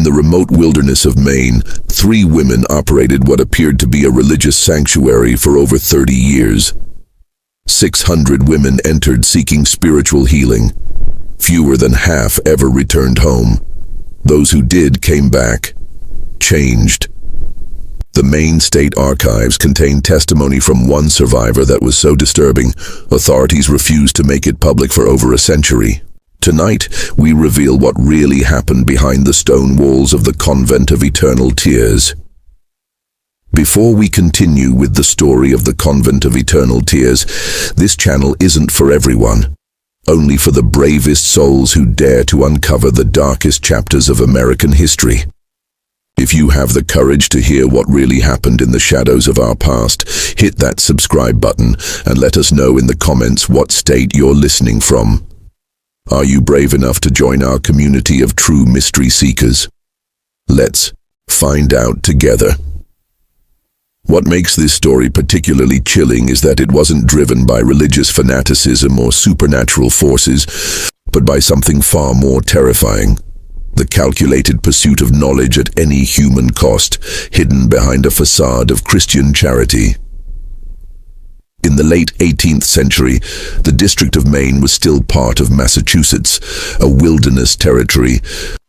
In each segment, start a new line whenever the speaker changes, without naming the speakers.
the remote wilderness of Maine, 3 women operated what appeared to be a religious sanctuary for over 30 years. 600 women entered seeking spiritual healing. Fewer than half ever returned home. Those who did came back, changed. The Maine State Archives contain testimony from one survivor that was so disturbing, authorities refused to make it public for over a century. Tonight, we reveal what really happened behind the stone walls of the Convent of Eternal Tears. Before we continue with the story of the Convent of Eternal Tears, this channel isn't for everyone. Only for the bravest souls who dare to uncover the darkest chapters of American history. If you have the courage to hear what really happened in the shadows of our past, hit that subscribe button and let us know in the comments what state you're listening from. Are you brave enough to join our community of true mystery seekers? Let's find out together. What makes this story particularly chilling is that it wasn't driven by religious fanaticism or supernatural forces, but by something far more terrifying. The calculated pursuit of knowledge at any human cost, hidden behind a facade of Christian charity. In the late 18th century, the District of Maine was still part of Massachusetts, a wilderness territory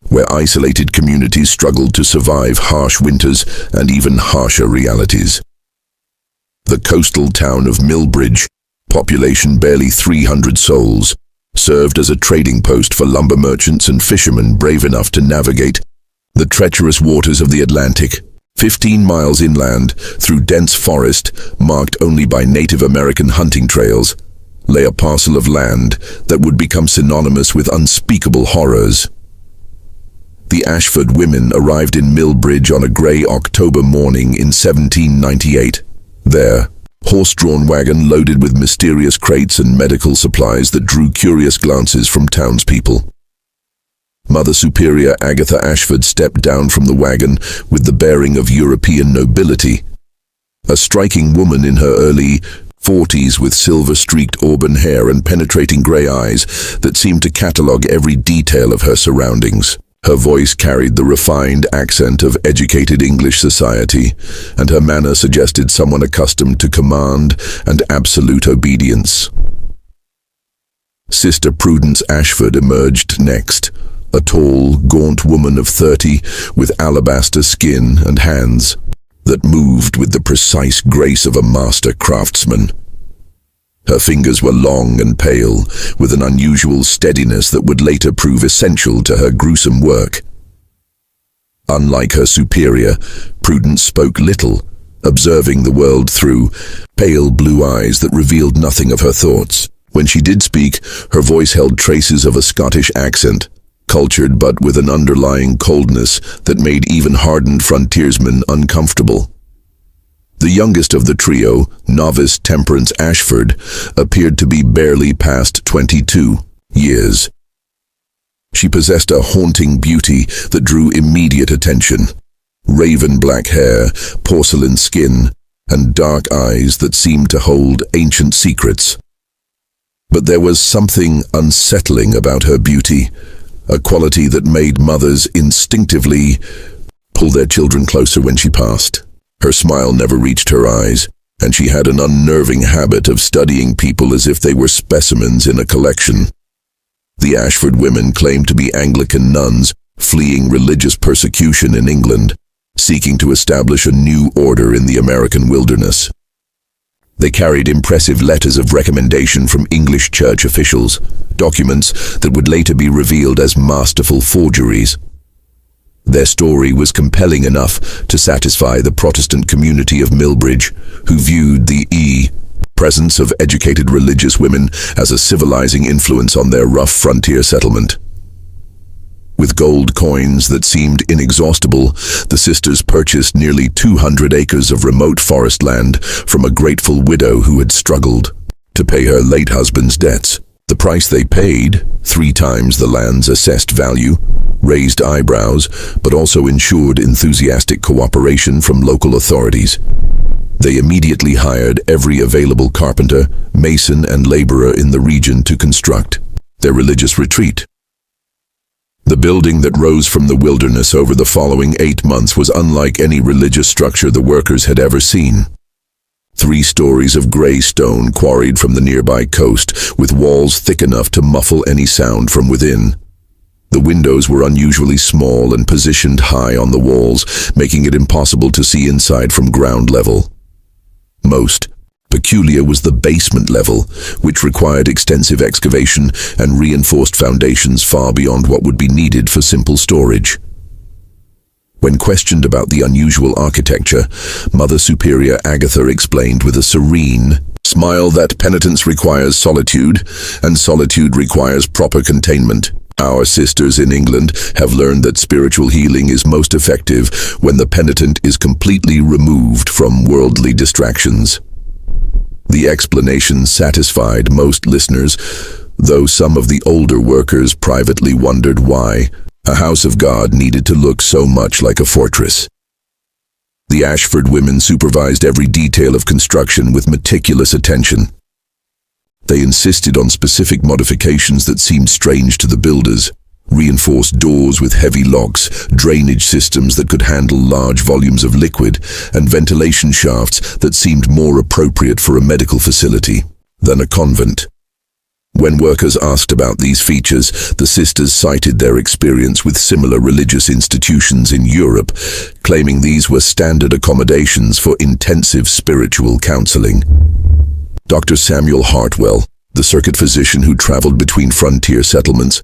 where isolated communities struggled to survive harsh winters and even harsher realities. The coastal town of Millbridge, population barely 300 souls, served as a trading post for lumber merchants and fishermen brave enough to navigate the treacherous waters of the Atlantic. 15 miles inland, through dense forest, marked only by Native American hunting trails, lay a parcel of land that would become synonymous with unspeakable horrors. The Ashford women arrived in Millbridge on a grey October morning in 1798. Their horse-drawn wagon loaded with mysterious crates and medical supplies that drew curious glances from townspeople. Mother Superior Agatha Ashford stepped down from the wagon with the bearing of European nobility. A striking woman in her early 40s with silver-streaked auburn hair and penetrating grey eyes that seemed to catalogue every detail of her surroundings. Her voice carried the refined accent of educated English society, and her manner suggested someone accustomed to command and absolute obedience. Sister Prudence Ashford emerged next, a tall, gaunt woman of 30 with alabaster skin and hands that moved with the precise grace of a master craftsman. Her fingers were long and pale, with an unusual steadiness that would later prove essential to her gruesome work. Unlike her superior, Prudence spoke little, observing the world through pale blue eyes that revealed nothing of her thoughts. When she did speak, her voice held traces of a Scottish accent, cultured but with an underlying coldness that made even hardened frontiersmen uncomfortable. The youngest of the trio, novice Temperance Ashford, appeared to be barely past 22 years. She possessed a haunting beauty that drew immediate attention. Raven black hair, porcelain skin, and dark eyes that seemed to hold ancient secrets. But there was something unsettling about her beauty, a quality that made mothers instinctively pull their children closer when she passed. Her smile never reached her eyes, and she had an unnerving habit of studying people as if they were specimens in a collection. The Ashford women claimed to be Anglican nuns fleeing religious persecution in England, seeking to establish a new order in the American wilderness. They carried impressive letters of recommendation from English church officials, documents that would later be revealed as masterful forgeries. Their story was compelling enough to satisfy the Protestant community of Millbridge, who viewed the presence of educated religious women as a civilizing influence on their rough frontier settlement. With gold coins that seemed inexhaustible, the sisters purchased nearly 200 acres of remote forest land from a grateful widow who had struggled to pay her late husband's debts. The price they paid, 3 times the land's assessed value, raised eyebrows, but also ensured enthusiastic cooperation from local authorities. They immediately hired every available carpenter, mason, and laborer in the region to construct their religious retreat. The building that rose from the wilderness over the following 8 months was unlike any religious structure the workers had ever seen. 3 stories of grey stone quarried from the nearby coast, with walls thick enough to muffle any sound from within. The windows were unusually small and positioned high on the walls, making it impossible to see inside from ground level. Most peculiar was the basement level, which required extensive excavation and reinforced foundations far beyond what would be needed for simple storage. When questioned about the unusual architecture, Mother Superior Agatha explained with a serene smile that penitence requires solitude, and solitude requires proper containment. Our sisters in England have learned that spiritual healing is most effective when the penitent is completely removed from worldly distractions. The explanation satisfied most listeners, though some of the older workers privately wondered why a house of God needed to look so much like a fortress. The Ashford women supervised every detail of construction with meticulous attention. They insisted on specific modifications that seemed strange to the builders: reinforced doors with heavy locks, drainage systems that could handle large volumes of liquid, and ventilation shafts that seemed more appropriate for a medical facility than a convent. When workers asked about these features, the sisters cited their experience with similar religious institutions in Europe, claiming these were standard accommodations for intensive spiritual counseling. Dr. Samuel Hartwell, the circuit physician who traveled between frontier settlements,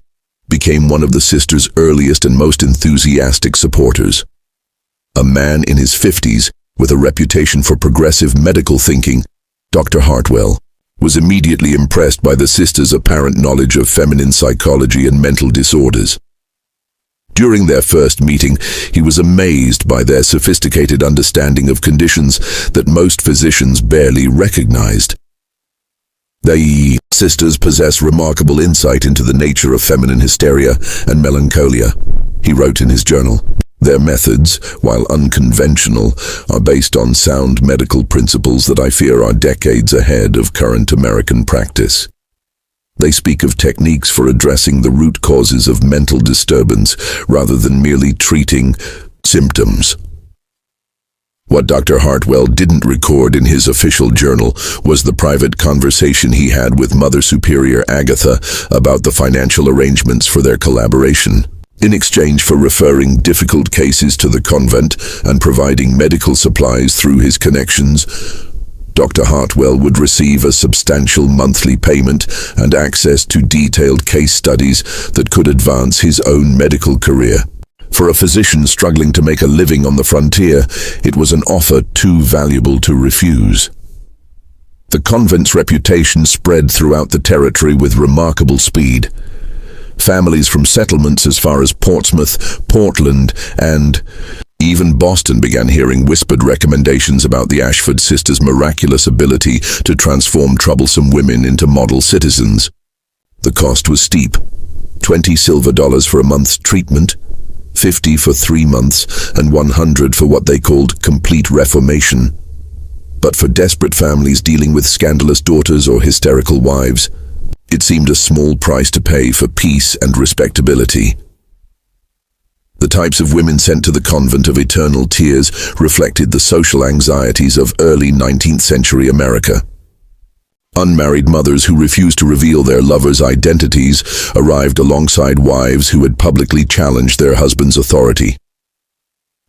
became one of the sisters' earliest and most enthusiastic supporters. A man in his 50s, with a reputation for progressive medical thinking, Dr. Hartwell was immediately impressed by the sisters' apparent knowledge of feminine psychology and mental disorders. During their first meeting, he was amazed by their sophisticated understanding of conditions that most physicians barely recognized. The sisters possess remarkable insight into the nature of feminine hysteria and melancholia, he wrote in his journal. Their methods, while unconventional, are based on sound medical principles that I fear are decades ahead of current American practice. They speak of techniques for addressing the root causes of mental disturbance rather than merely treating symptoms. What Dr. Hartwell didn't record in his official journal was the private conversation he had with Mother Superior Agatha about the financial arrangements for their collaboration. In exchange for referring difficult cases to the convent and providing medical supplies through his connections, Dr. Hartwell would receive a substantial monthly payment and access to detailed case studies that could advance his own medical career. For a physician struggling to make a living on the frontier, it was an offer too valuable to refuse. The convent's reputation spread throughout the territory with remarkable speed. Families from settlements as far as Portsmouth, Portland, and even Boston began hearing whispered recommendations about the Ashford sisters' miraculous ability to transform troublesome women into model citizens. The cost was steep: $20 silver for a month's treatment, $50 for 3 months, and $100 for what they called complete reformation. But for desperate families dealing with scandalous daughters or hysterical wives, it seemed a small price to pay for peace and respectability. The types of women sent to the Convent of Eternal Tears reflected the social anxieties of early 19th century America. Unmarried mothers who refused to reveal their lovers' identities arrived alongside wives who had publicly challenged their husband's authority.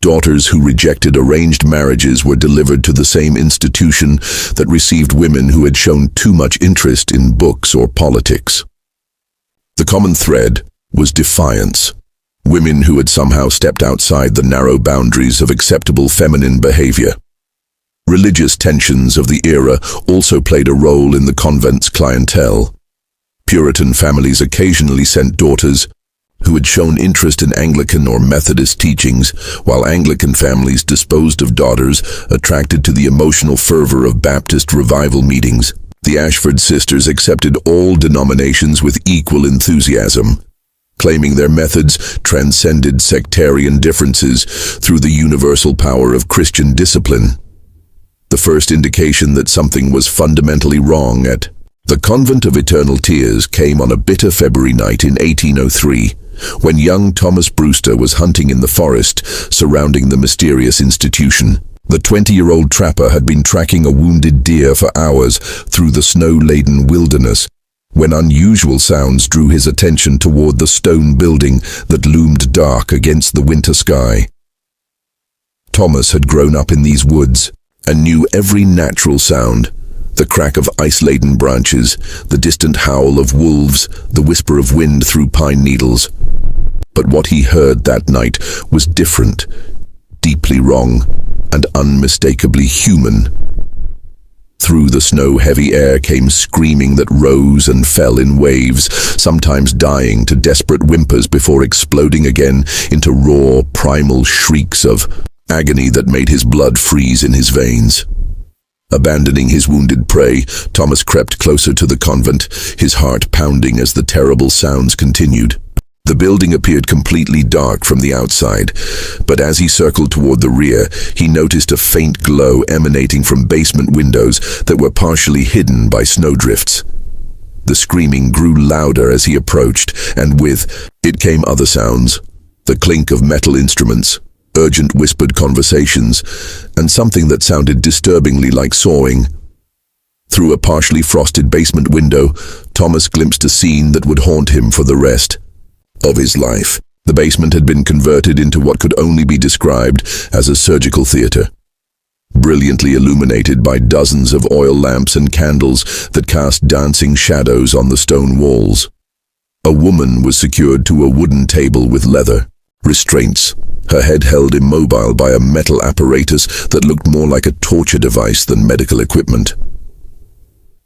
Daughters who rejected arranged marriages were delivered to the same institution that received women who had shown too much interest in books or politics. The common thread was defiance. Women who had somehow stepped outside the narrow boundaries of acceptable feminine behavior. Religious tensions of the era also played a role in the convent's clientele. Puritan families occasionally sent daughters who had shown interest in Anglican or Methodist teachings, while Anglican families disposed of daughters attracted to the emotional fervor of Baptist revival meetings. The Ashford sisters accepted all denominations with equal enthusiasm, claiming their methods transcended sectarian differences through the universal power of Christian discipline. The first indication that something was fundamentally wrong at The Convent of Eternal Tears came on a bitter February night in 1803, when young Thomas Brewster was hunting in the forest surrounding the mysterious institution. The 20-year-old trapper had been tracking a wounded deer for hours through the snow-laden wilderness, when unusual sounds drew his attention toward the stone building that loomed dark against the winter sky. Thomas had grown up in these woods and knew every natural sound: the crack of ice-laden branches, the distant howl of wolves, the whisper of wind through pine needles. But what he heard that night was different, deeply wrong, and unmistakably human. Through the snow-heavy air came screaming that rose and fell in waves, sometimes dying to desperate whimpers before exploding again into raw, primal shrieks of agony that made his blood freeze in his veins. Abandoning his wounded prey, Thomas crept closer to the convent, his heart pounding as the terrible sounds continued. The building appeared completely dark from the outside, but as he circled toward the rear, he noticed a faint glow emanating from basement windows that were partially hidden by snowdrifts. The screaming grew louder as he approached, and with it came other sounds: the clink of metal instruments, urgent whispered conversations, and something that sounded disturbingly like sawing. Through a partially frosted basement window, Thomas glimpsed a scene that would haunt him for the rest of his life. The basement had been converted into what could only be described as a surgical theater, brilliantly illuminated by dozens of oil lamps and candles that cast dancing shadows on the stone walls. A woman was secured to a wooden table with leather restraints, her head held immobile by a metal apparatus that looked more like a torture device than medical equipment.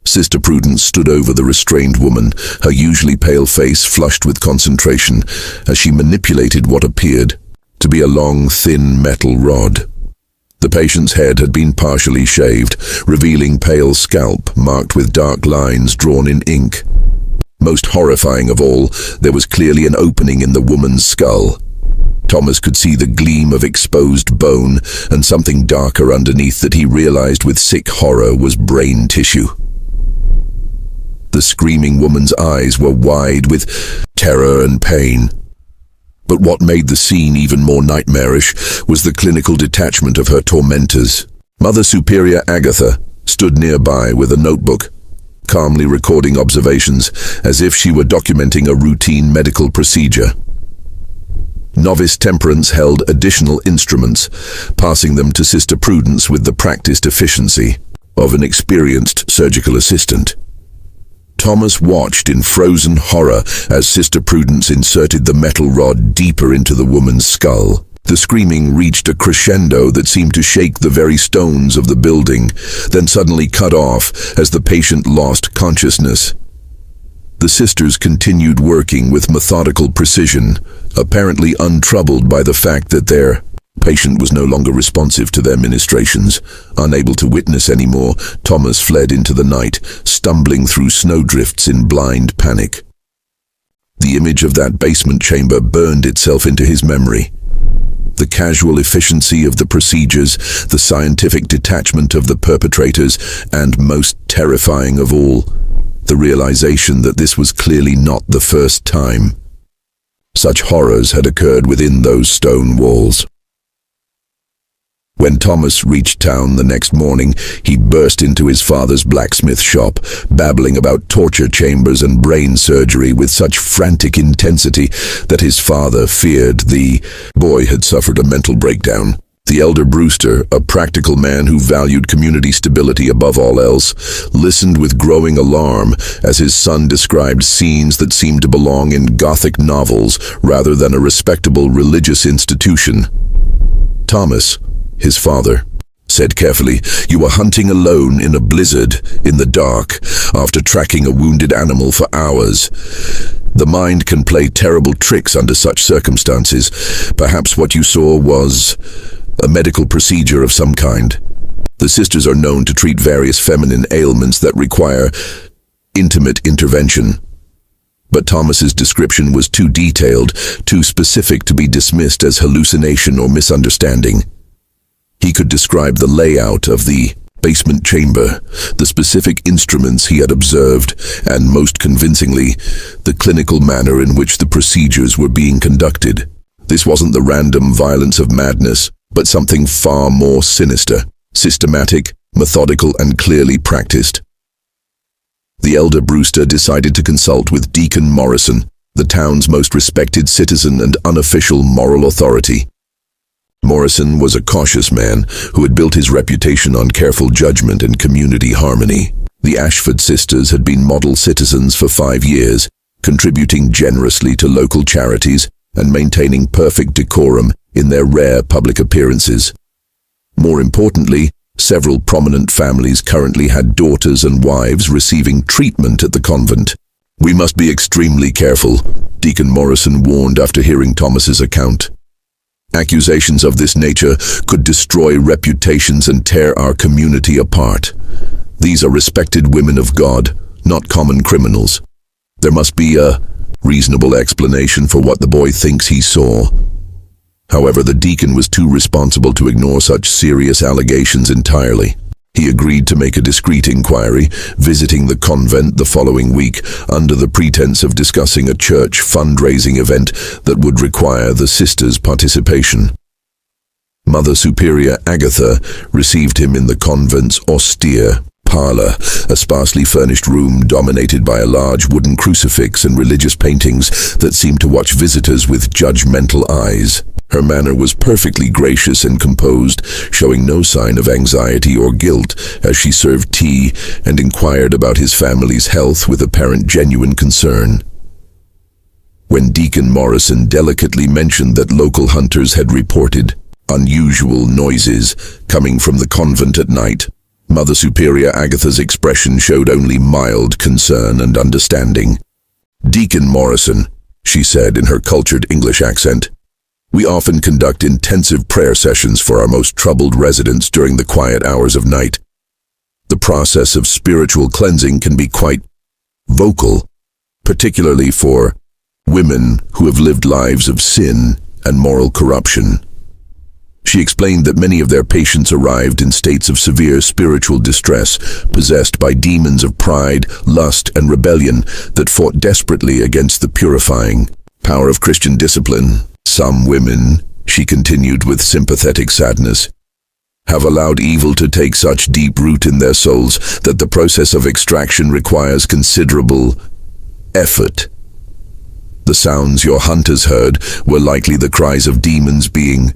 Sister Prudence stood over the restrained woman, her usually pale face flushed with concentration, as she manipulated what appeared to be a long, thin metal rod. The patient's head had been partially shaved, revealing pale scalp marked with dark lines drawn in ink. Most horrifying of all, there was clearly an opening in the woman's skull. Thomas could see the gleam of exposed bone and something darker underneath that he realized with sick horror was brain tissue. The screaming woman's eyes were wide with terror and pain. But what made the scene even more nightmarish was the clinical detachment of her tormentors. Mother Superior Agatha stood nearby with a notebook, calmly recording observations as if she were documenting a routine medical procedure. Novice Temperance held additional instruments, passing them to Sister Prudence with the practiced efficiency of an experienced surgical assistant. Thomas watched in frozen horror as Sister Prudence inserted the metal rod deeper into the woman's skull. The screaming reached a crescendo that seemed to shake the very stones of the building, then suddenly cut off as the patient lost consciousness. The sisters continued working with methodical precision, apparently untroubled by the fact that their patient was no longer responsive to their ministrations. Unable to witness anymore, Thomas fled into the night, stumbling through snowdrifts in blind panic. The image of that basement chamber burned itself into his memory. The casual efficiency of the procedures, the scientific detachment of the perpetrators, and most terrifying of all, the realization that this was clearly not the first time such horrors had occurred within those stone walls. When Thomas reached town the next morning, he burst into his father's blacksmith shop, babbling about torture chambers and brain surgery with such frantic intensity that his father feared the boy had suffered a mental breakdown. The elder Brewster, a practical man who valued community stability above all else, listened with growing alarm as his son described scenes that seemed to belong in Gothic novels rather than a respectable religious institution. Thomas, his father, said carefully, "You were hunting alone in a blizzard, in the dark, after tracking a wounded animal for hours. The mind can play terrible tricks under such circumstances. Perhaps what you saw was a medical procedure of some kind. The sisters are known to treat various feminine ailments that require intimate intervention." But Thomas's description was too detailed, too specific to be dismissed as hallucination or misunderstanding. He could describe the layout of the basement chamber, the specific instruments he had observed, and most convincingly, the clinical manner in which the procedures were being conducted. This wasn't the random violence of madness, but something far more sinister, systematic, methodical, and clearly practiced. The elder Brewster decided to consult with Deacon Morrison, the town's most respected citizen and unofficial moral authority. Morrison was a cautious man who had built his reputation on careful judgment and community harmony. The Ashford sisters had been model citizens for 5 years, contributing generously to local charities and maintaining perfect decorum in their rare public appearances. More importantly, several prominent families currently had daughters and wives receiving treatment at the convent. "We must be extremely careful," Deacon Morrison warned after hearing Thomas's account. "Accusations of this nature could destroy reputations and tear our community apart. These are respected women of God, not common criminals. There must be a reasonable explanation for what the boy thinks he saw." However, the deacon was too responsible to ignore such serious allegations entirely. He agreed to make a discreet inquiry, visiting the convent the following week under the pretense of discussing a church fundraising event that would require the sisters' participation. Mother Superior Agatha received him in the convent's austere parlor, a sparsely furnished room dominated by a large wooden crucifix and religious paintings that seemed to watch visitors with judgmental eyes. Her manner was perfectly gracious and composed, showing no sign of anxiety or guilt as she served tea and inquired about his family's health with apparent genuine concern. When Deacon Morrison delicately mentioned that local hunters had reported unusual noises coming from the convent at night, Mother Superior Agatha's expression showed only mild concern and understanding. "Deacon Morrison," she said in her cultured English accent, "we often conduct intensive prayer sessions for our most troubled residents during the quiet hours of night. The process of spiritual cleansing can be quite vocal, particularly for women who have lived lives of sin and moral corruption." She explained that many of their patients arrived in states of severe spiritual distress, possessed by demons of pride, lust, and rebellion that fought desperately against the purifying power of Christian discipline. "Some women," she continued with sympathetic sadness, "have allowed evil to take such deep root in their souls that the process of extraction requires considerable effort. The sounds your hunters heard were likely the cries of demons being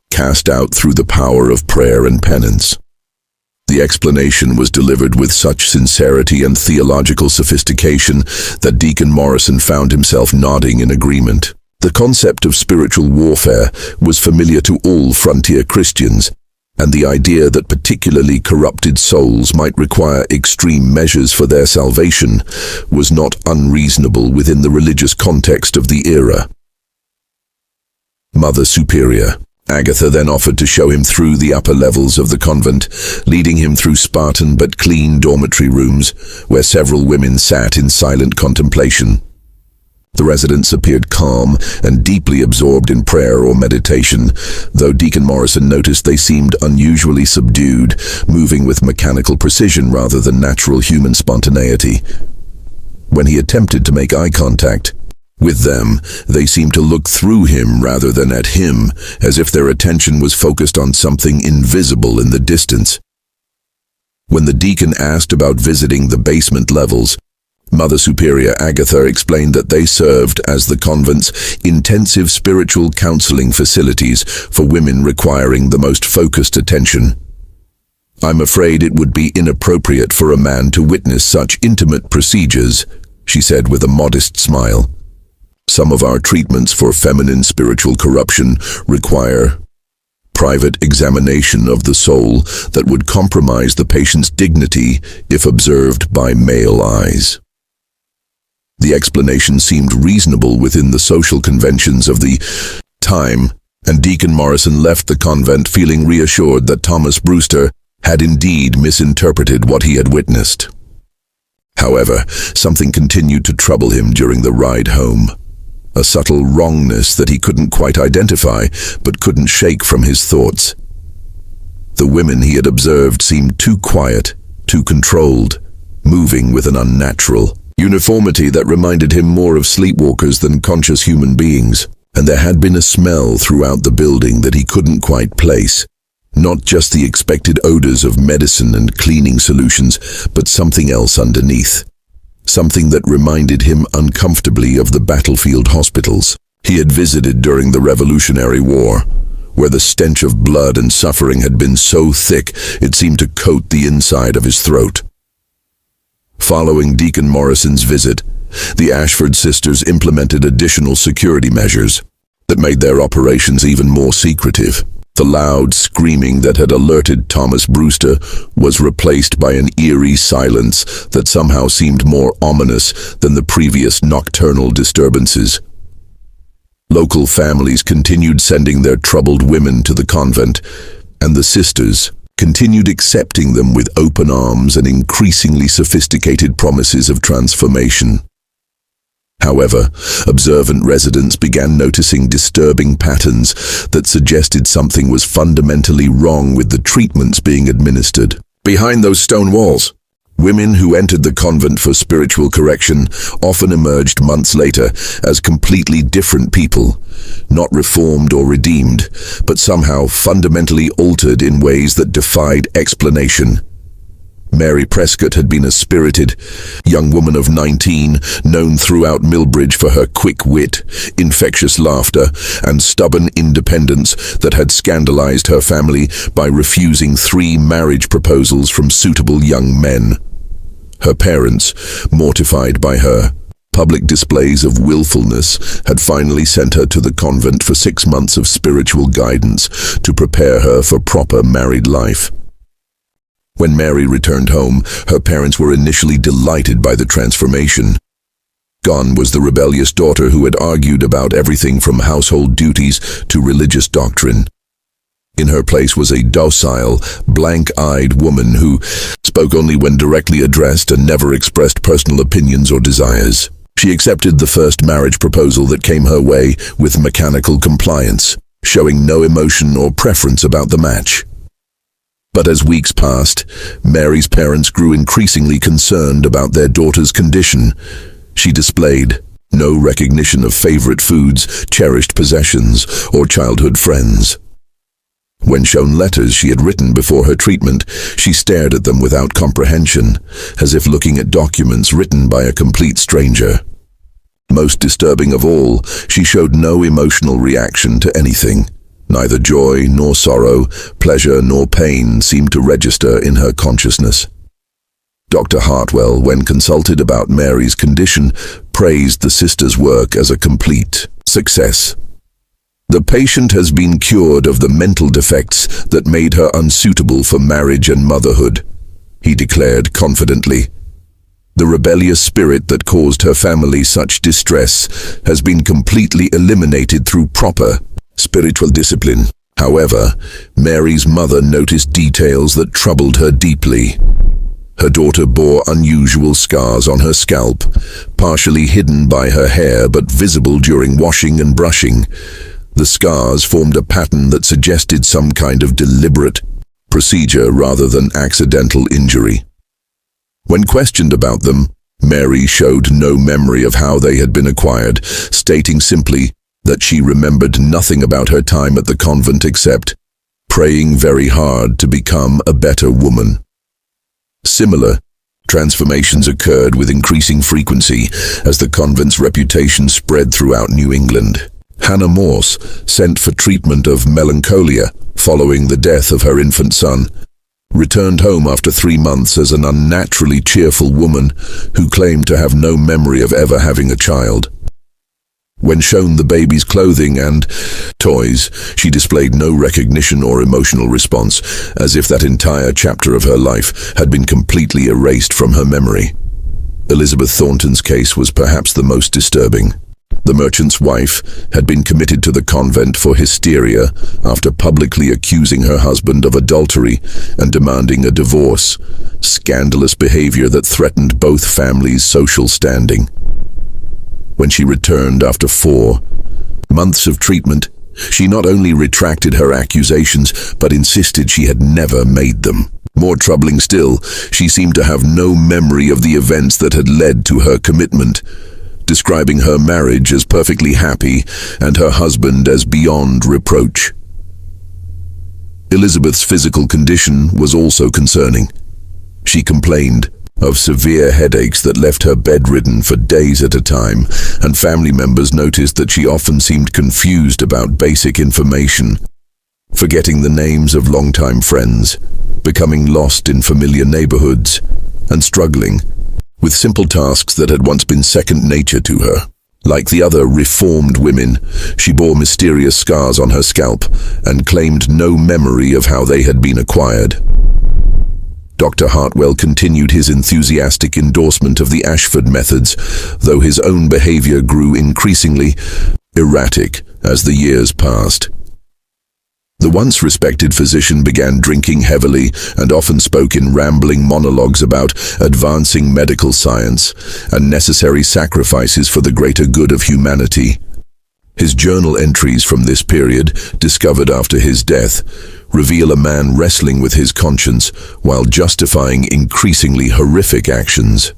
cast out through the power of prayer and penance." The explanation was delivered with such sincerity and theological sophistication that Deacon Morrison found himself nodding in agreement. The concept of spiritual warfare was familiar to all frontier Christians, and the idea that particularly corrupted souls might require extreme measures for their salvation was not unreasonable within the religious context of the era. Mother Superior Agatha then offered to show him through the upper levels of the convent, leading him through Spartan but clean dormitory rooms, where several women sat in silent contemplation. The residents appeared calm and deeply absorbed in prayer or meditation, though Deacon Morrison noticed they seemed unusually subdued, moving with mechanical precision rather than natural human spontaneity. When he attempted to make eye contact with them, they seemed to look through him rather than at him, as if their attention was focused on something invisible in the distance. When the deacon asked about visiting the basement levels, Mother Superior Agatha explained that they served as the convent's intensive spiritual counseling facilities for women requiring the most focused attention. "I'm afraid it would be inappropriate for a man to witness such intimate procedures," she said with a modest smile. "Some of our treatments for feminine spiritual corruption require private examination of the soul that would compromise the patient's dignity if observed by male eyes." The explanation seemed reasonable within the social conventions of the time, and Deacon Morrison left the convent feeling reassured that Thomas Brewster had indeed misinterpreted what he had witnessed. However, something continued to trouble him during the ride home. A subtle wrongness that he couldn't quite identify, but couldn't shake from his thoughts. The women he had observed seemed too quiet, too controlled, moving with an unnatural uniformity that reminded him more of sleepwalkers than conscious human beings. And there had been a smell throughout the building that he couldn't quite place. Not just the expected odors of medicine and cleaning solutions, but something else underneath. Something that reminded him uncomfortably of the battlefield hospitals he had visited during the Revolutionary War, where the stench of blood and suffering had been so thick it seemed to coat the inside of his throat. Following Deacon Morrison's visit, the Ashford sisters implemented additional security measures that made their operations even more secretive. The loud screaming that had alerted Thomas Brewster was replaced by an eerie silence that somehow seemed more ominous than the previous nocturnal disturbances. Local families continued sending their troubled women to the convent, and the sisters continued accepting them with open arms and increasingly sophisticated promises of transformation. However, observant residents began noticing disturbing patterns that suggested something was fundamentally wrong with the treatments being administered. Behind those stone walls, women who entered the convent for spiritual correction often emerged months later as completely different people, not reformed or redeemed, but somehow fundamentally altered in ways that defied explanation. Mary Prescott had been a spirited young woman of 19, known throughout Millbridge for her quick wit, infectious laughter, and stubborn independence that had scandalized her family by refusing 3 marriage proposals from suitable young men. Her parents, mortified by her public displays of willfulness, had finally sent her to the convent for 6 months of spiritual guidance to prepare her for proper married life. When Mary returned home, her parents were initially delighted by the transformation. Gone was the rebellious daughter who had argued about everything from household duties to religious doctrine. In her place was a docile, blank-eyed woman who spoke only when directly addressed and never expressed personal opinions or desires. She accepted the first marriage proposal that came her way with mechanical compliance, showing no emotion or preference about the match. But as weeks passed, Mary's parents grew increasingly concerned about their daughter's condition. She displayed no recognition of favorite foods, cherished possessions, or childhood friends. When shown letters she had written before her treatment, she stared at them without comprehension, as if looking at documents written by a complete stranger. Most disturbing of all, she showed no emotional reaction to anything. Neither joy nor sorrow, pleasure nor pain seemed to register in her consciousness. Dr. Hartwell, when consulted about Mary's condition, praised the sisters' work as a complete success. The patient has been cured of the mental defects that made her unsuitable for marriage and motherhood, he declared confidently. The rebellious spirit that caused her family such distress has been completely eliminated through proper spiritual discipline. However, Mary's mother noticed details that troubled her deeply. Her daughter bore unusual scars on her scalp, partially hidden by her hair but visible during washing and brushing. The scars formed a pattern that suggested some kind of deliberate procedure rather than accidental injury. When questioned about them, Mary showed no memory of how they had been acquired, stating simply that she remembered nothing about her time at the convent except praying very hard to become a better woman. Similar transformations occurred with increasing frequency as the convent's reputation spread throughout New England. Hannah Morse, sent for treatment of melancholia following the death of her infant son, returned home after 3 months as an unnaturally cheerful woman who claimed to have no memory of ever having a child. When shown the baby's clothing and toys, she displayed no recognition or emotional response, as if that entire chapter of her life had been completely erased from her memory. Elizabeth Thornton's case was perhaps the most disturbing. The merchant's wife had been committed to the convent for hysteria after publicly accusing her husband of adultery and demanding a divorce, scandalous behavior that threatened both families' social standing. When she returned after 4 months of treatment, She not only retracted her accusations, but insisted she had never made them. More troubling still, she seemed to have no memory of the events that had led to her commitment, describing her marriage as perfectly happy and her husband as beyond reproach. Elizabeth's physical condition was also concerning. She complained of severe headaches that left her bedridden for days at a time, and family members noticed that she often seemed confused about basic information, forgetting the names of longtime friends, becoming lost in familiar neighborhoods, and struggling with simple tasks that had once been second nature to her. Like the other reformed women, she bore mysterious scars on her scalp and claimed no memory of how they had been acquired. Dr. Hartwell continued his enthusiastic endorsement of the Ashford methods, though his own behavior grew increasingly erratic as the years passed. The once respected physician began drinking heavily and often spoke in rambling monologues about advancing medical science and necessary sacrifices for the greater good of humanity. His journal entries from this period, discovered after his death, reveal a man wrestling with his conscience while justifying increasingly horrific actions.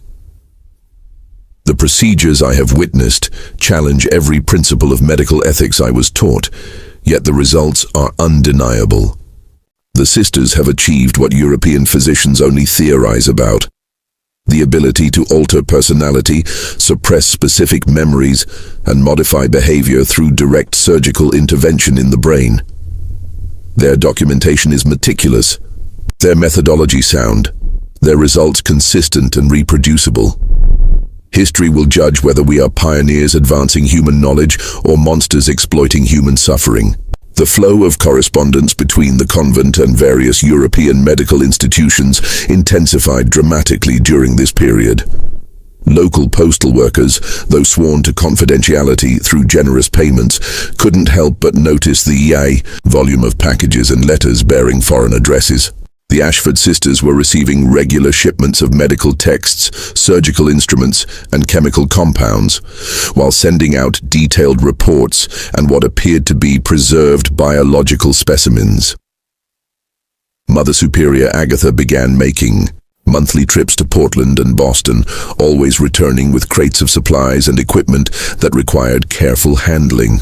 The procedures I have witnessed challenge every principle of medical ethics I was taught, yet the results are undeniable. The sisters have achieved what European physicians only theorize about: the ability to alter personality, suppress specific memories, and modify behavior through direct surgical intervention in the brain. Their documentation is meticulous, their methodology sound, their results consistent and reproducible. History will judge whether we are pioneers advancing human knowledge or monsters exploiting human suffering. The flow of correspondence between the convent and various European medical institutions intensified dramatically during this period. Local postal workers, though sworn to confidentiality through generous payments, couldn't help but notice the volume of packages and letters bearing foreign addresses. The Ashford sisters were receiving regular shipments of medical texts, surgical instruments, and chemical compounds, while sending out detailed reports and what appeared to be preserved biological specimens. Mother Superior Agatha began making monthly trips to Portland and Boston, always returning with crates of supplies and equipment that required careful handling.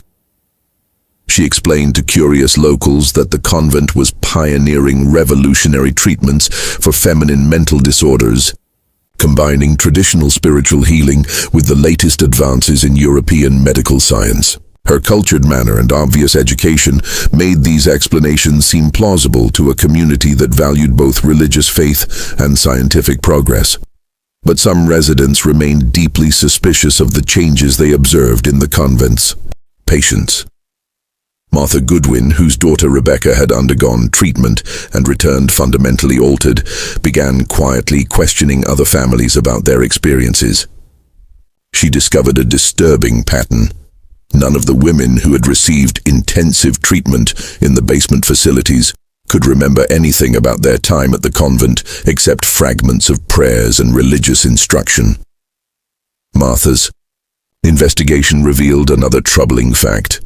She explained to curious locals that the convent was pioneering revolutionary treatments for feminine mental disorders, combining traditional spiritual healing with the latest advances in European medical science. Her cultured manner and obvious education made these explanations seem plausible to a community that valued both religious faith and scientific progress. But some residents remained deeply suspicious of the changes they observed in the convent's patients. Martha Goodwin, whose daughter Rebecca had undergone treatment and returned fundamentally altered, began quietly questioning other families about their experiences. She discovered a disturbing pattern. None of the women who had received intensive treatment in the basement facilities could remember anything about their time at the convent except fragments of prayers and religious instruction. Martha's investigation revealed another troubling fact.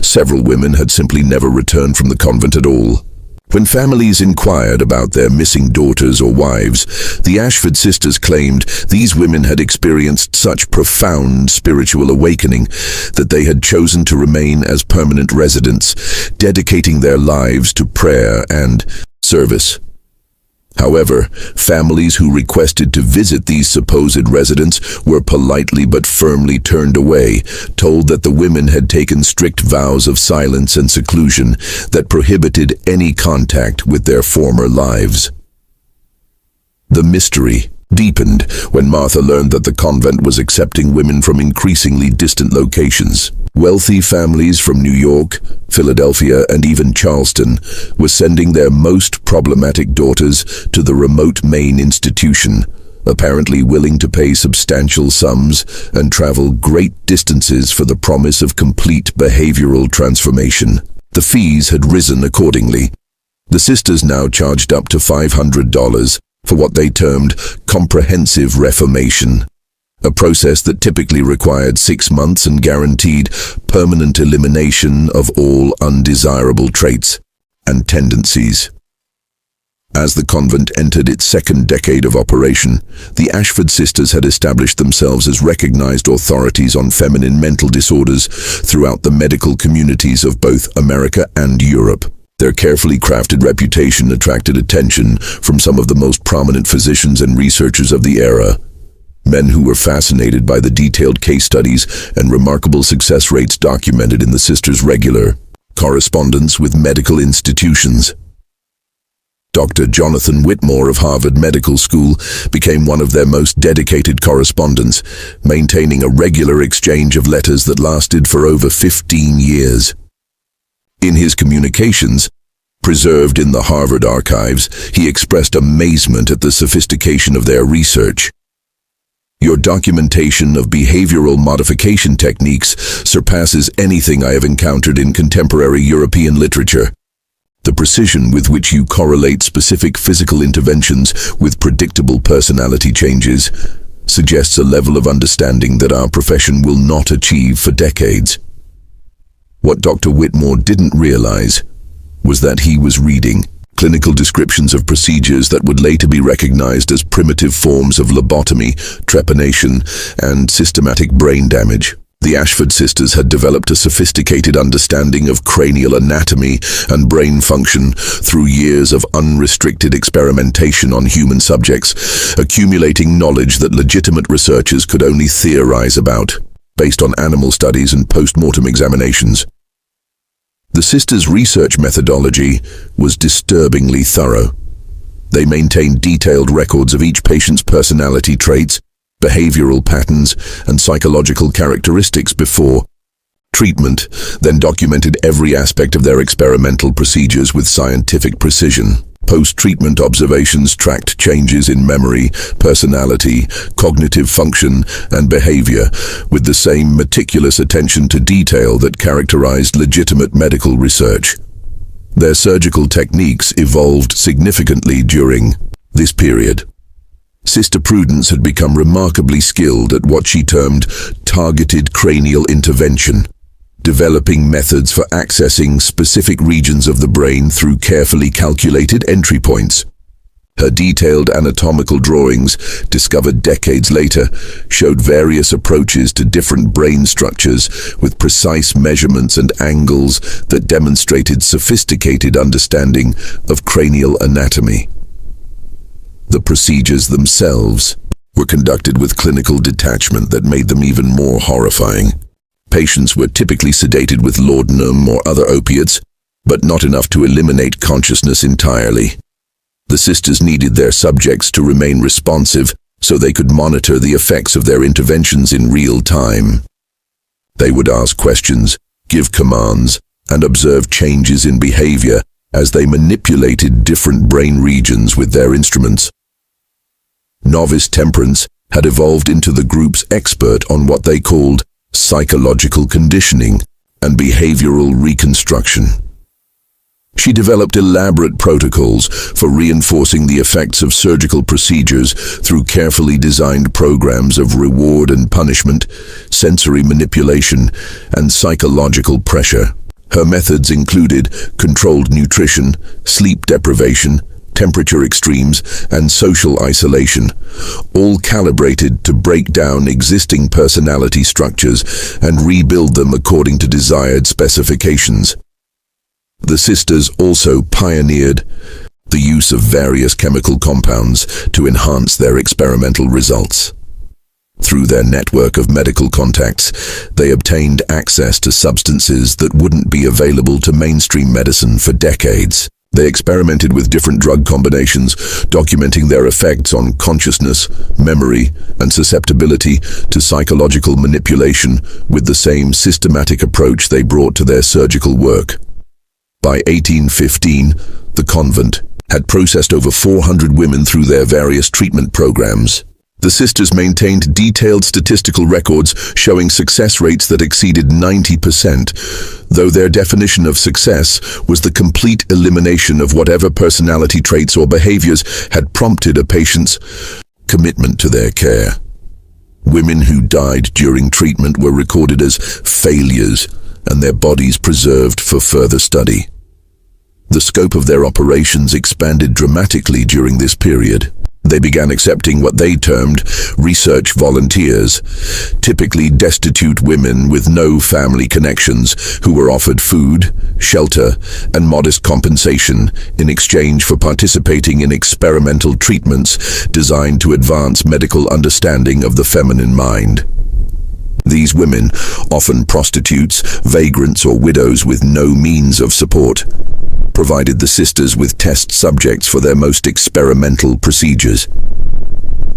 Several women had simply never returned from the convent at all. When families inquired about their missing daughters or wives, the Ashford sisters claimed these women had experienced such profound spiritual awakening that they had chosen to remain as permanent residents, dedicating their lives to prayer and service. However, families who requested to visit these supposed residents were politely but firmly turned away, told that the women had taken strict vows of silence and seclusion that prohibited any contact with their former lives. The mystery deepened when Martha learned that the convent was accepting women from increasingly distant locations. Wealthy families from New York, Philadelphia, and even Charleston were sending their most problematic daughters to the remote Maine institution, apparently willing to pay substantial sums and travel great distances for the promise of complete behavioral transformation. The fees had risen accordingly. The sisters now charged up to $500 for what they termed comprehensive reformation. a process that typically required 6 months and guaranteed permanent elimination of all undesirable traits and tendencies. As the convent entered its second decade of operation, the Ashford sisters had established themselves as recognized authorities on feminine mental disorders throughout the medical communities of both America and Europe. Their carefully crafted reputation attracted attention from some of the most prominent physicians and researchers of the era, men who were fascinated by the detailed case studies and remarkable success rates documented in the sisters' regular correspondence with medical institutions. Dr. Jonathan Whitmore of Harvard Medical School became one of their most dedicated correspondents, maintaining a regular exchange of letters that lasted for over 15 years. In his communications, preserved in the Harvard archives, he expressed amazement at the sophistication of their research. "Your documentation of behavioral modification techniques surpasses anything I have encountered in contemporary European literature. The precision with which you correlate specific physical interventions with predictable personality changes suggests a level of understanding that our profession will not achieve for decades." What Dr. Whitmore didn't realize was that he was reading clinical descriptions of procedures that would later be recognized as primitive forms of lobotomy, trepanation, and systematic brain damage. The Ashford sisters had developed a sophisticated understanding of cranial anatomy and brain function through years of unrestricted experimentation on human subjects, accumulating knowledge that legitimate researchers could only theorize about, based on animal studies and post-mortem examinations. The sisters' research methodology was disturbingly thorough. They maintained detailed records of each patient's personality traits, behavioral patterns, and psychological characteristics before treatment, then documented every aspect of their experimental procedures with scientific precision. Post-treatment observations tracked changes in memory, personality, cognitive function, and behavior, with the same meticulous attention to detail that characterized legitimate medical research. Their surgical techniques evolved significantly during this period. Sister Prudence had become remarkably skilled at what she termed targeted cranial intervention, developing methods for accessing specific regions of the brain through carefully calculated entry points. Her detailed anatomical drawings, discovered decades later, showed various approaches to different brain structures with precise measurements and angles that demonstrated sophisticated understanding of cranial anatomy. The procedures themselves were conducted with clinical detachment that made them even more horrifying. Patients were typically sedated with laudanum or other opiates, but not enough to eliminate consciousness entirely. The sisters needed their subjects to remain responsive so they could monitor the effects of their interventions in real time. They would ask questions, give commands, and observe changes in behavior as they manipulated different brain regions with their instruments. Novice Temperance had evolved into the group's expert on what they called psychological conditioning and behavioral reconstruction. She developed elaborate protocols for reinforcing the effects of surgical procedures through carefully designed programs of reward and punishment, sensory manipulation, and psychological pressure. Her methods included controlled nutrition, sleep deprivation, temperature extremes, and social isolation, all calibrated to break down existing personality structures and rebuild them according to desired specifications. The sisters also pioneered the use of various chemical compounds to enhance their experimental results. Through their network of medical contacts, they obtained access to substances that wouldn't be available to mainstream medicine for decades. They experimented with different drug combinations, documenting their effects on consciousness, memory, and susceptibility to psychological manipulation with the same systematic approach they brought to their surgical work. By 1815, the convent had processed over 400 women through their various treatment programs. The sisters maintained detailed statistical records showing success rates that exceeded 90%, though their definition of success was the complete elimination of whatever personality traits or behaviors had prompted a patient's commitment to their care. Women who died during treatment were recorded as failures and their bodies preserved for further study. The scope of their operations expanded dramatically during this period. They began accepting what they termed research volunteers, typically destitute women with no family connections who were offered food, shelter, and modest compensation in exchange for participating in experimental treatments designed to advance medical understanding of the feminine mind. These women, often prostitutes, vagrants, or widows with no means of support, provided the sisters with test subjects for their most experimental procedures.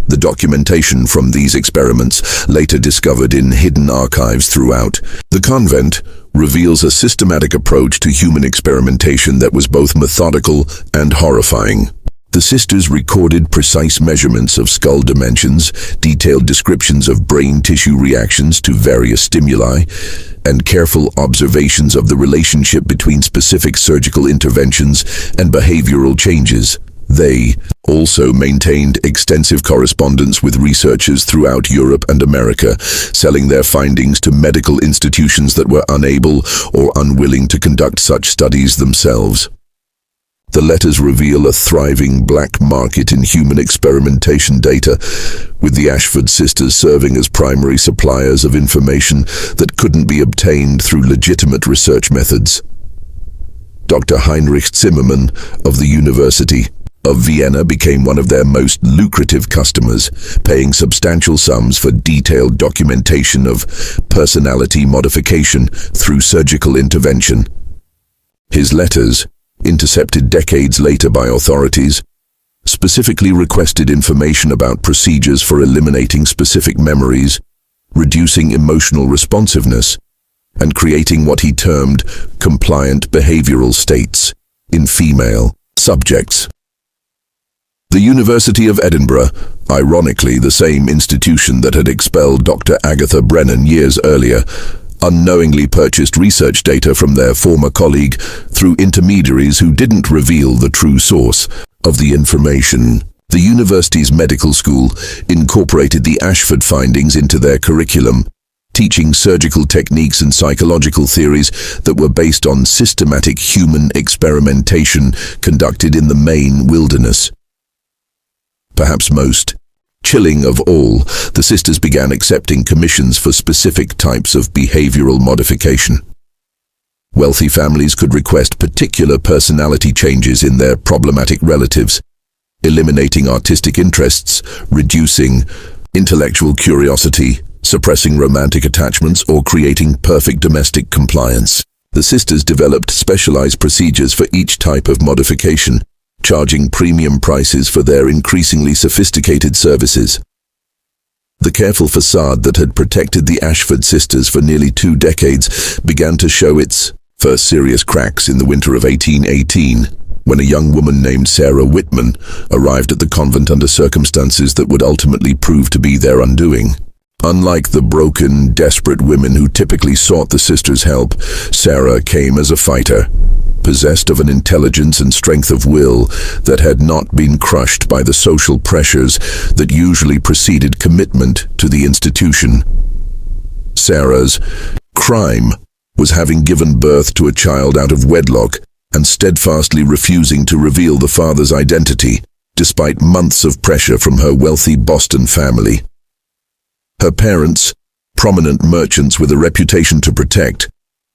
The documentation from these experiments, later discovered in hidden archives throughout the convent, reveals a systematic approach to human experimentation that was both methodical and horrifying. The sisters recorded precise measurements of skull dimensions, detailed descriptions of brain tissue reactions to various stimuli, and careful observations of the relationship between specific surgical interventions and behavioral changes. They also maintained extensive correspondence with researchers throughout Europe and America, selling their findings to medical institutions that were unable or unwilling to conduct such studies themselves. The letters reveal a thriving black market in human experimentation data, with the Ashford sisters serving as primary suppliers of information that couldn't be obtained through legitimate research methods. Dr. Heinrich Zimmermann of the University of Vienna became one of their most lucrative customers, paying substantial sums for detailed documentation of personality modification through surgical intervention. His letters, intercepted decades later by authorities, specifically requested information about procedures for eliminating specific memories, reducing emotional responsiveness, and creating what he termed compliant behavioral states in female subjects. The University of Edinburgh, ironically the same institution that had expelled Dr. Agatha Brennan years earlier, unknowingly purchased research data from their former colleague through intermediaries who didn't reveal the true source of the information. The university's medical school incorporated the Ashford findings into their curriculum, teaching surgical techniques and psychological theories that were based on systematic human experimentation conducted in the Maine wilderness. Perhaps most chilling of all, the sisters began accepting commissions for specific types of behavioral modification. Wealthy families could request particular personality changes in their problematic relatives, eliminating artistic interests, reducing intellectual curiosity, suppressing romantic attachments, or creating perfect domestic compliance. The sisters developed specialized procedures for each type of modification, charging premium prices for their increasingly sophisticated services. The careful facade that had protected the Ashford sisters for nearly 2 decades began to show its first serious cracks in the winter of 1818, when a young woman named Sarah Whitman arrived at the convent under circumstances that would ultimately prove to be their undoing. Unlike the broken, desperate women who typically sought the sisters' help, Sarah came as a fighter, possessed of an intelligence and strength of will that had not been crushed by the social pressures that usually preceded commitment to the institution. Sarah's crime was having given birth to a child out of wedlock and steadfastly refusing to reveal the father's identity, despite months of pressure from her wealthy Boston family. Her parents, prominent merchants with a reputation to protect,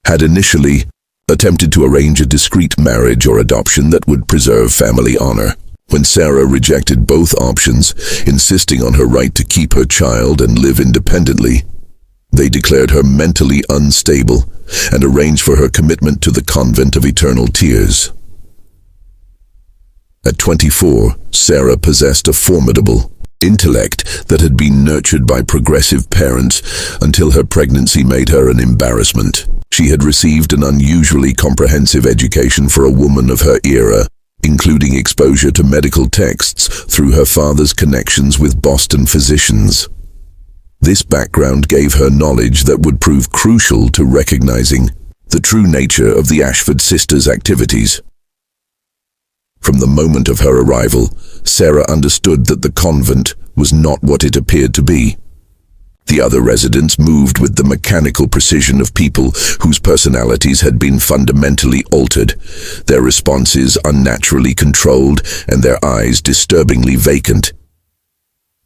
had initially attempted to arrange a discreet marriage or adoption that would preserve family honor. When Sarah rejected both options, insisting on her right to keep her child and live independently, they declared her mentally unstable and arranged for her commitment to the Convent of Eternal Tears. At 24, Sarah possessed a formidable intellect that had been nurtured by progressive parents until her pregnancy made her an embarrassment. She had received an unusually comprehensive education for a woman of her era, including exposure to medical texts through her father's connections with Boston physicians. This background gave her knowledge that would prove crucial to recognizing the true nature of the Ashford sisters' activities. From the moment of her arrival, Sarah understood that the convent was not what it appeared to be. The other residents moved with the mechanical precision of people whose personalities had been fundamentally altered, their responses unnaturally controlled and their eyes disturbingly vacant.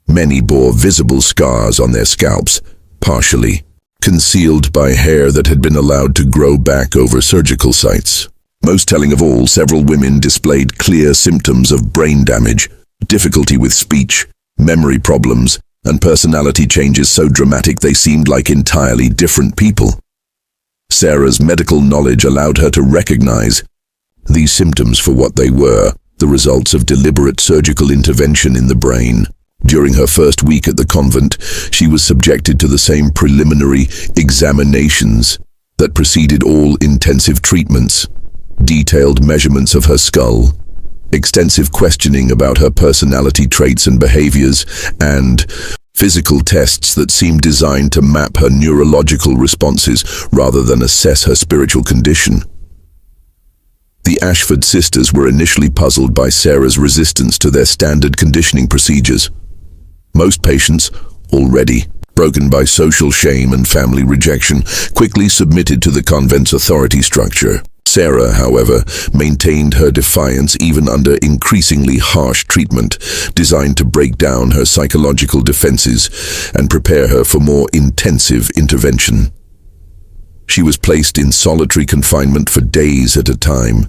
Many bore visible scars on their scalps, partially concealed by hair that had been allowed to grow back over surgical sites. Most telling of all, several women displayed clear symptoms of brain damage, difficulty with speech, memory problems, and personality changes so dramatic they seemed like entirely different people. Sarah's medical knowledge allowed her to recognize these symptoms for what they were, the results of deliberate surgical intervention in the brain. During her first week at the convent, she was subjected to the same preliminary examinations that preceded all intensive treatments, detailed measurements of her skull, extensive questioning about her personality traits and behaviors, and physical tests that seemed designed to map her neurological responses rather than assess her spiritual condition. The Ashford sisters were initially puzzled by Sarah's resistance to their standard conditioning procedures. Most patients, already broken by social shame and family rejection, quickly submitted to the convent's authority structure. Sarah, however, maintained her defiance even under increasingly harsh treatment, designed to break down her psychological defenses and prepare her for more intensive intervention. She was placed in solitary confinement for days at a time,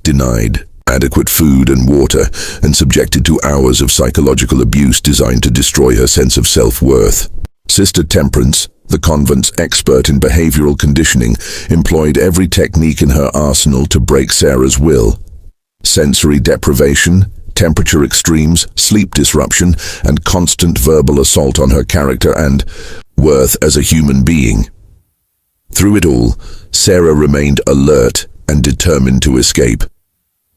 denied adequate food and water, and subjected to hours of psychological abuse designed to destroy her sense of self-worth. Sister Temperance, the convent's expert in behavioral conditioning, employed every technique in her arsenal to break Sarah's will. Sensory deprivation, temperature extremes, sleep disruption, and constant verbal assault on her character and worth as a human being. Through it all, Sarah remained alert and determined to escape.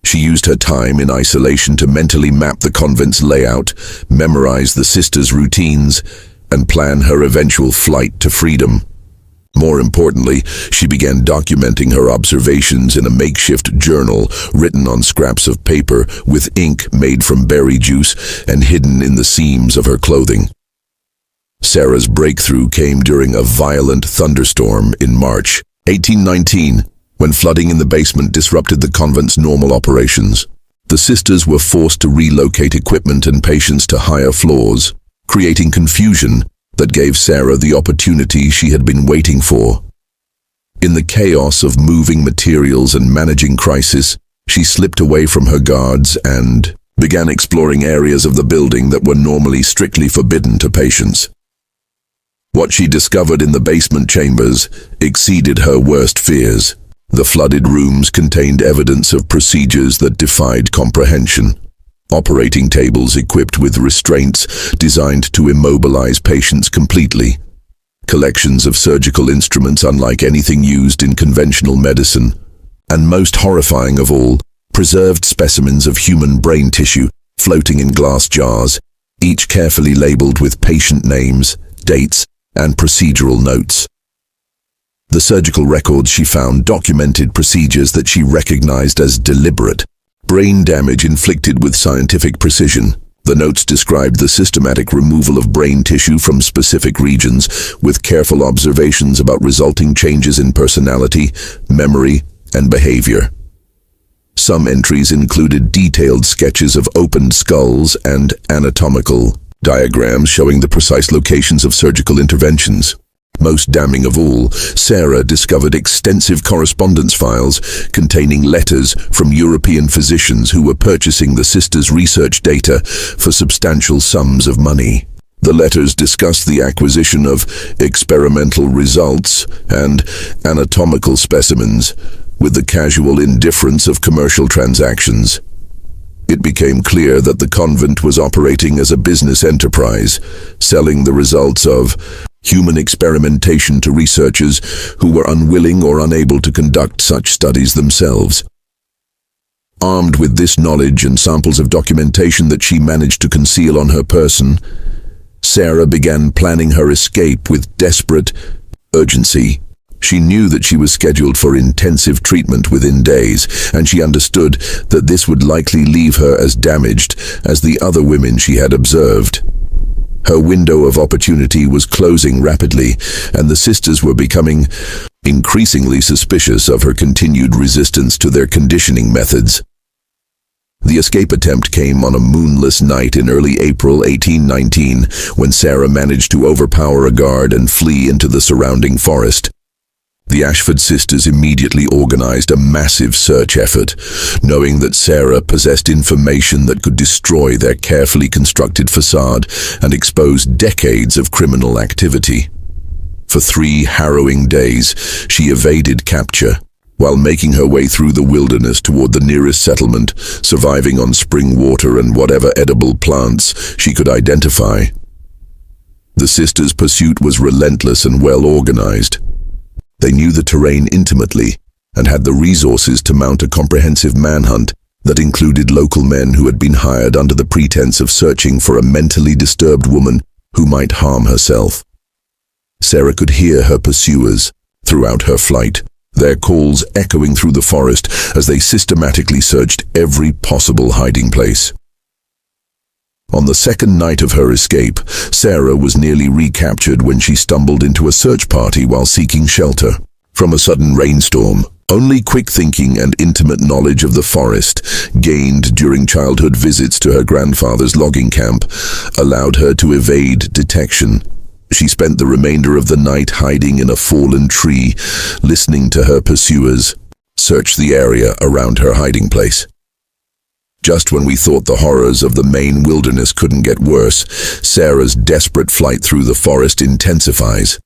She used her time in isolation to mentally map the convent's layout, memorize the sisters' routines, and plan her eventual flight to freedom. More importantly, she began documenting her observations in a makeshift journal written on scraps of paper with ink made from berry juice and hidden in the seams of her clothing. Sarah's breakthrough came during a violent thunderstorm in March 1819, when flooding in the basement disrupted the convent's normal operations. The sisters were forced to relocate equipment and patients to higher floors, creating confusion that gave Sarah the opportunity she had been waiting for. In the chaos of moving materials and managing crisis, she slipped away from her guards and began exploring areas of the building that were normally strictly forbidden to patients. What she discovered in the basement chambers exceeded her worst fears. The flooded rooms contained evidence of procedures that defied comprehension. Operating tables equipped with restraints designed to immobilize patients completely. Collections of surgical instruments unlike anything used in conventional medicine. And most horrifying of all, preserved specimens of human brain tissue floating in glass jars, each carefully labeled with patient names, dates, and procedural notes. The surgical records she found documented procedures that she recognized as deliberate, brain damage inflicted with scientific precision. The notes described the systematic removal of brain tissue from specific regions, with careful observations about resulting changes in personality, memory, and behavior. Some entries included detailed sketches of opened skulls and anatomical diagrams showing the precise locations of surgical interventions. Most damning of all, Sarah discovered extensive correspondence files containing letters from European physicians who were purchasing the sisters' research data for substantial sums of money. The letters discussed the acquisition of experimental results and anatomical specimens with the casual indifference of commercial transactions. It became clear that the convent was operating as a business enterprise, selling the results of human experimentation to researchers who were unwilling or unable to conduct such studies themselves. Armed with this knowledge and samples of documentation that she managed to conceal on her person, Sarah began planning her escape with desperate urgency. She knew that she was scheduled for intensive treatment within days, and she understood that this would likely leave her as damaged as the other women she had observed. Her window of opportunity was closing rapidly, and the sisters were becoming increasingly suspicious of her continued resistance to their conditioning methods. The escape attempt came on a moonless night in early April 1819, when Sarah managed to overpower a guard and flee into the surrounding forest. The Ashford sisters immediately organized a massive search effort, knowing that Sarah possessed information that could destroy their carefully constructed facade and expose decades of criminal activity. For 3 harrowing days, she evaded capture, while making her way through the wilderness toward the nearest settlement, surviving on spring water and whatever edible plants she could identify. The sisters' pursuit was relentless and well organized. They knew the terrain intimately and had the resources to mount a comprehensive manhunt that included local men who had been hired under the pretense of searching for a mentally disturbed woman who might harm herself. Sarah could hear her pursuers throughout her flight, their calls echoing through the forest as they systematically searched every possible hiding place. On the second night of her escape, Sarah was nearly recaptured when she stumbled into a search party while seeking shelter from a sudden rainstorm. Only quick thinking and intimate knowledge of the forest, gained during childhood visits to her grandfather's logging camp, allowed her to evade detection. She spent the remainder of the night hiding in a fallen tree, listening to her pursuers search the area around her hiding place. Just when we thought the horrors of the Maine wilderness couldn't get worse, Sarah's desperate flight through the forest intensifies.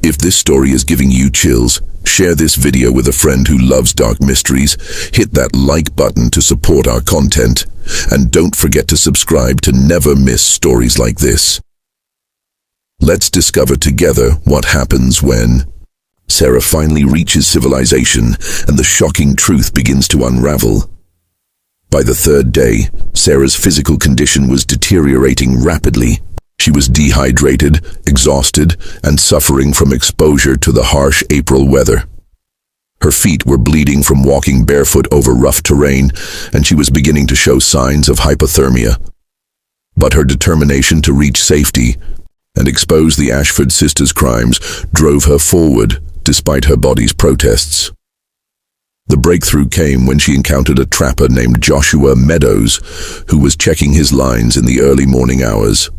If this story is giving you chills, share this video with a friend who loves dark mysteries, hit that like button to support our content, and don't forget to subscribe to never miss stories like this. Let's discover together what happens when Sarah finally reaches civilization and the shocking truth begins to unravel. By the 3rd day, Sarah's physical condition was deteriorating rapidly. She was dehydrated, exhausted, and suffering from exposure to the harsh April weather. Her feet were bleeding from walking barefoot over rough terrain, and she was beginning to show signs of hypothermia. But her determination to reach safety and expose the Ashford sisters' crimes drove her forward, despite her body's protests. The breakthrough came when she encountered a trapper named Joshua Meadows, who was checking his lines in the early morning hours.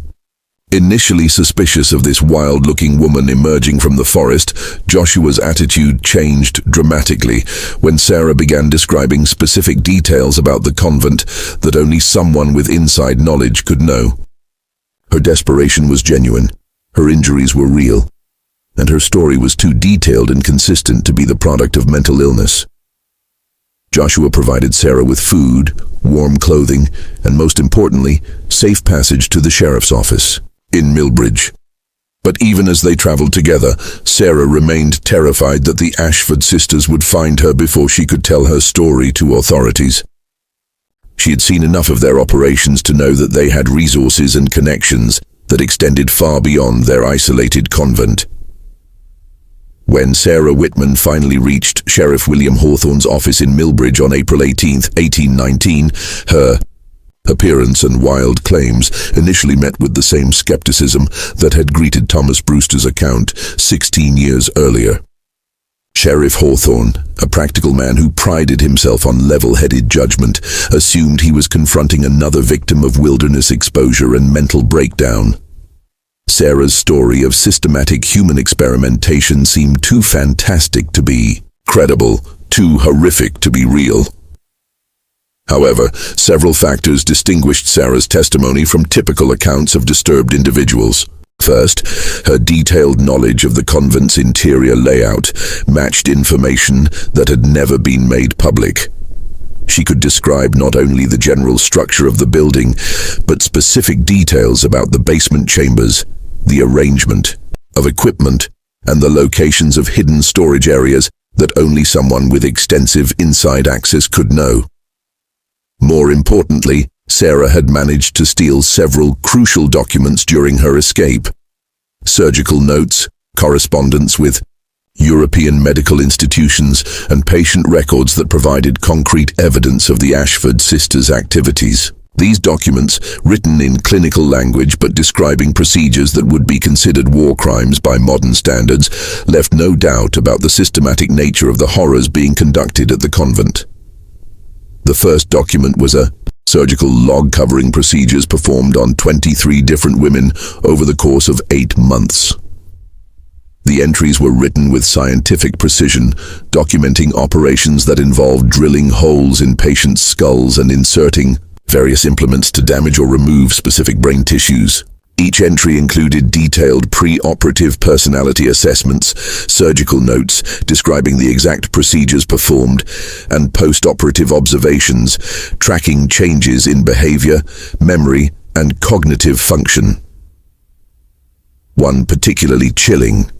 Initially suspicious of this wild-looking woman emerging from the forest, Joshua's attitude changed dramatically when Sarah began describing specific details about the convent that only someone with inside knowledge could know. Her desperation was genuine, her injuries were real, and her story was too detailed and consistent to be the product of mental illness. Joshua provided Sarah with food, warm clothing, and most importantly, safe passage to the sheriff's office in Millbridge. But even as they traveled together, Sarah remained terrified that the Ashford sisters would find her before she could tell her story to authorities. She had seen enough of their operations to know that they had resources and connections that extended far beyond their isolated convent. When Sarah Whitman finally reached Sheriff William Hawthorne's office in Millbridge on April 18, 1819, her appearance and wild claims initially met with the same skepticism that had greeted Thomas Brewster's account 16 years earlier. Sheriff Hawthorne, a practical man who prided himself on level-headed judgment, assumed he was confronting another victim of wilderness exposure and mental breakdown. Sarah's story of systematic human experimentation seemed too fantastic to be credible, too horrific to be real. However, several factors distinguished Sarah's testimony from typical accounts of disturbed individuals. First, her detailed knowledge of the convent's interior layout matched information that had never been made public. She could describe not only the general structure of the building, but specific details about the basement chambers, the arrangement of equipment, and the locations of hidden storage areas that only someone with extensive inside access could know. More importantly, Sarah had managed to steal several crucial documents during her escape. Surgical notes, correspondence with European medical institutions, and patient records that provided concrete evidence of the Ashford sisters' activities. These documents, written in clinical language but describing procedures that would be considered war crimes by modern standards, left no doubt about the systematic nature of the horrors being conducted at the convent. The first document was a surgical log covering procedures performed on 23 different women over the course of 8 months. The entries were written with scientific precision, documenting operations that involved drilling holes in patients' skulls and inserting various implements to damage or remove specific brain tissues. Each entry included detailed pre-operative personality assessments, surgical notes describing the exact procedures performed, and post-operative observations, tracking changes in behavior, memory, and cognitive function. One particularly chilling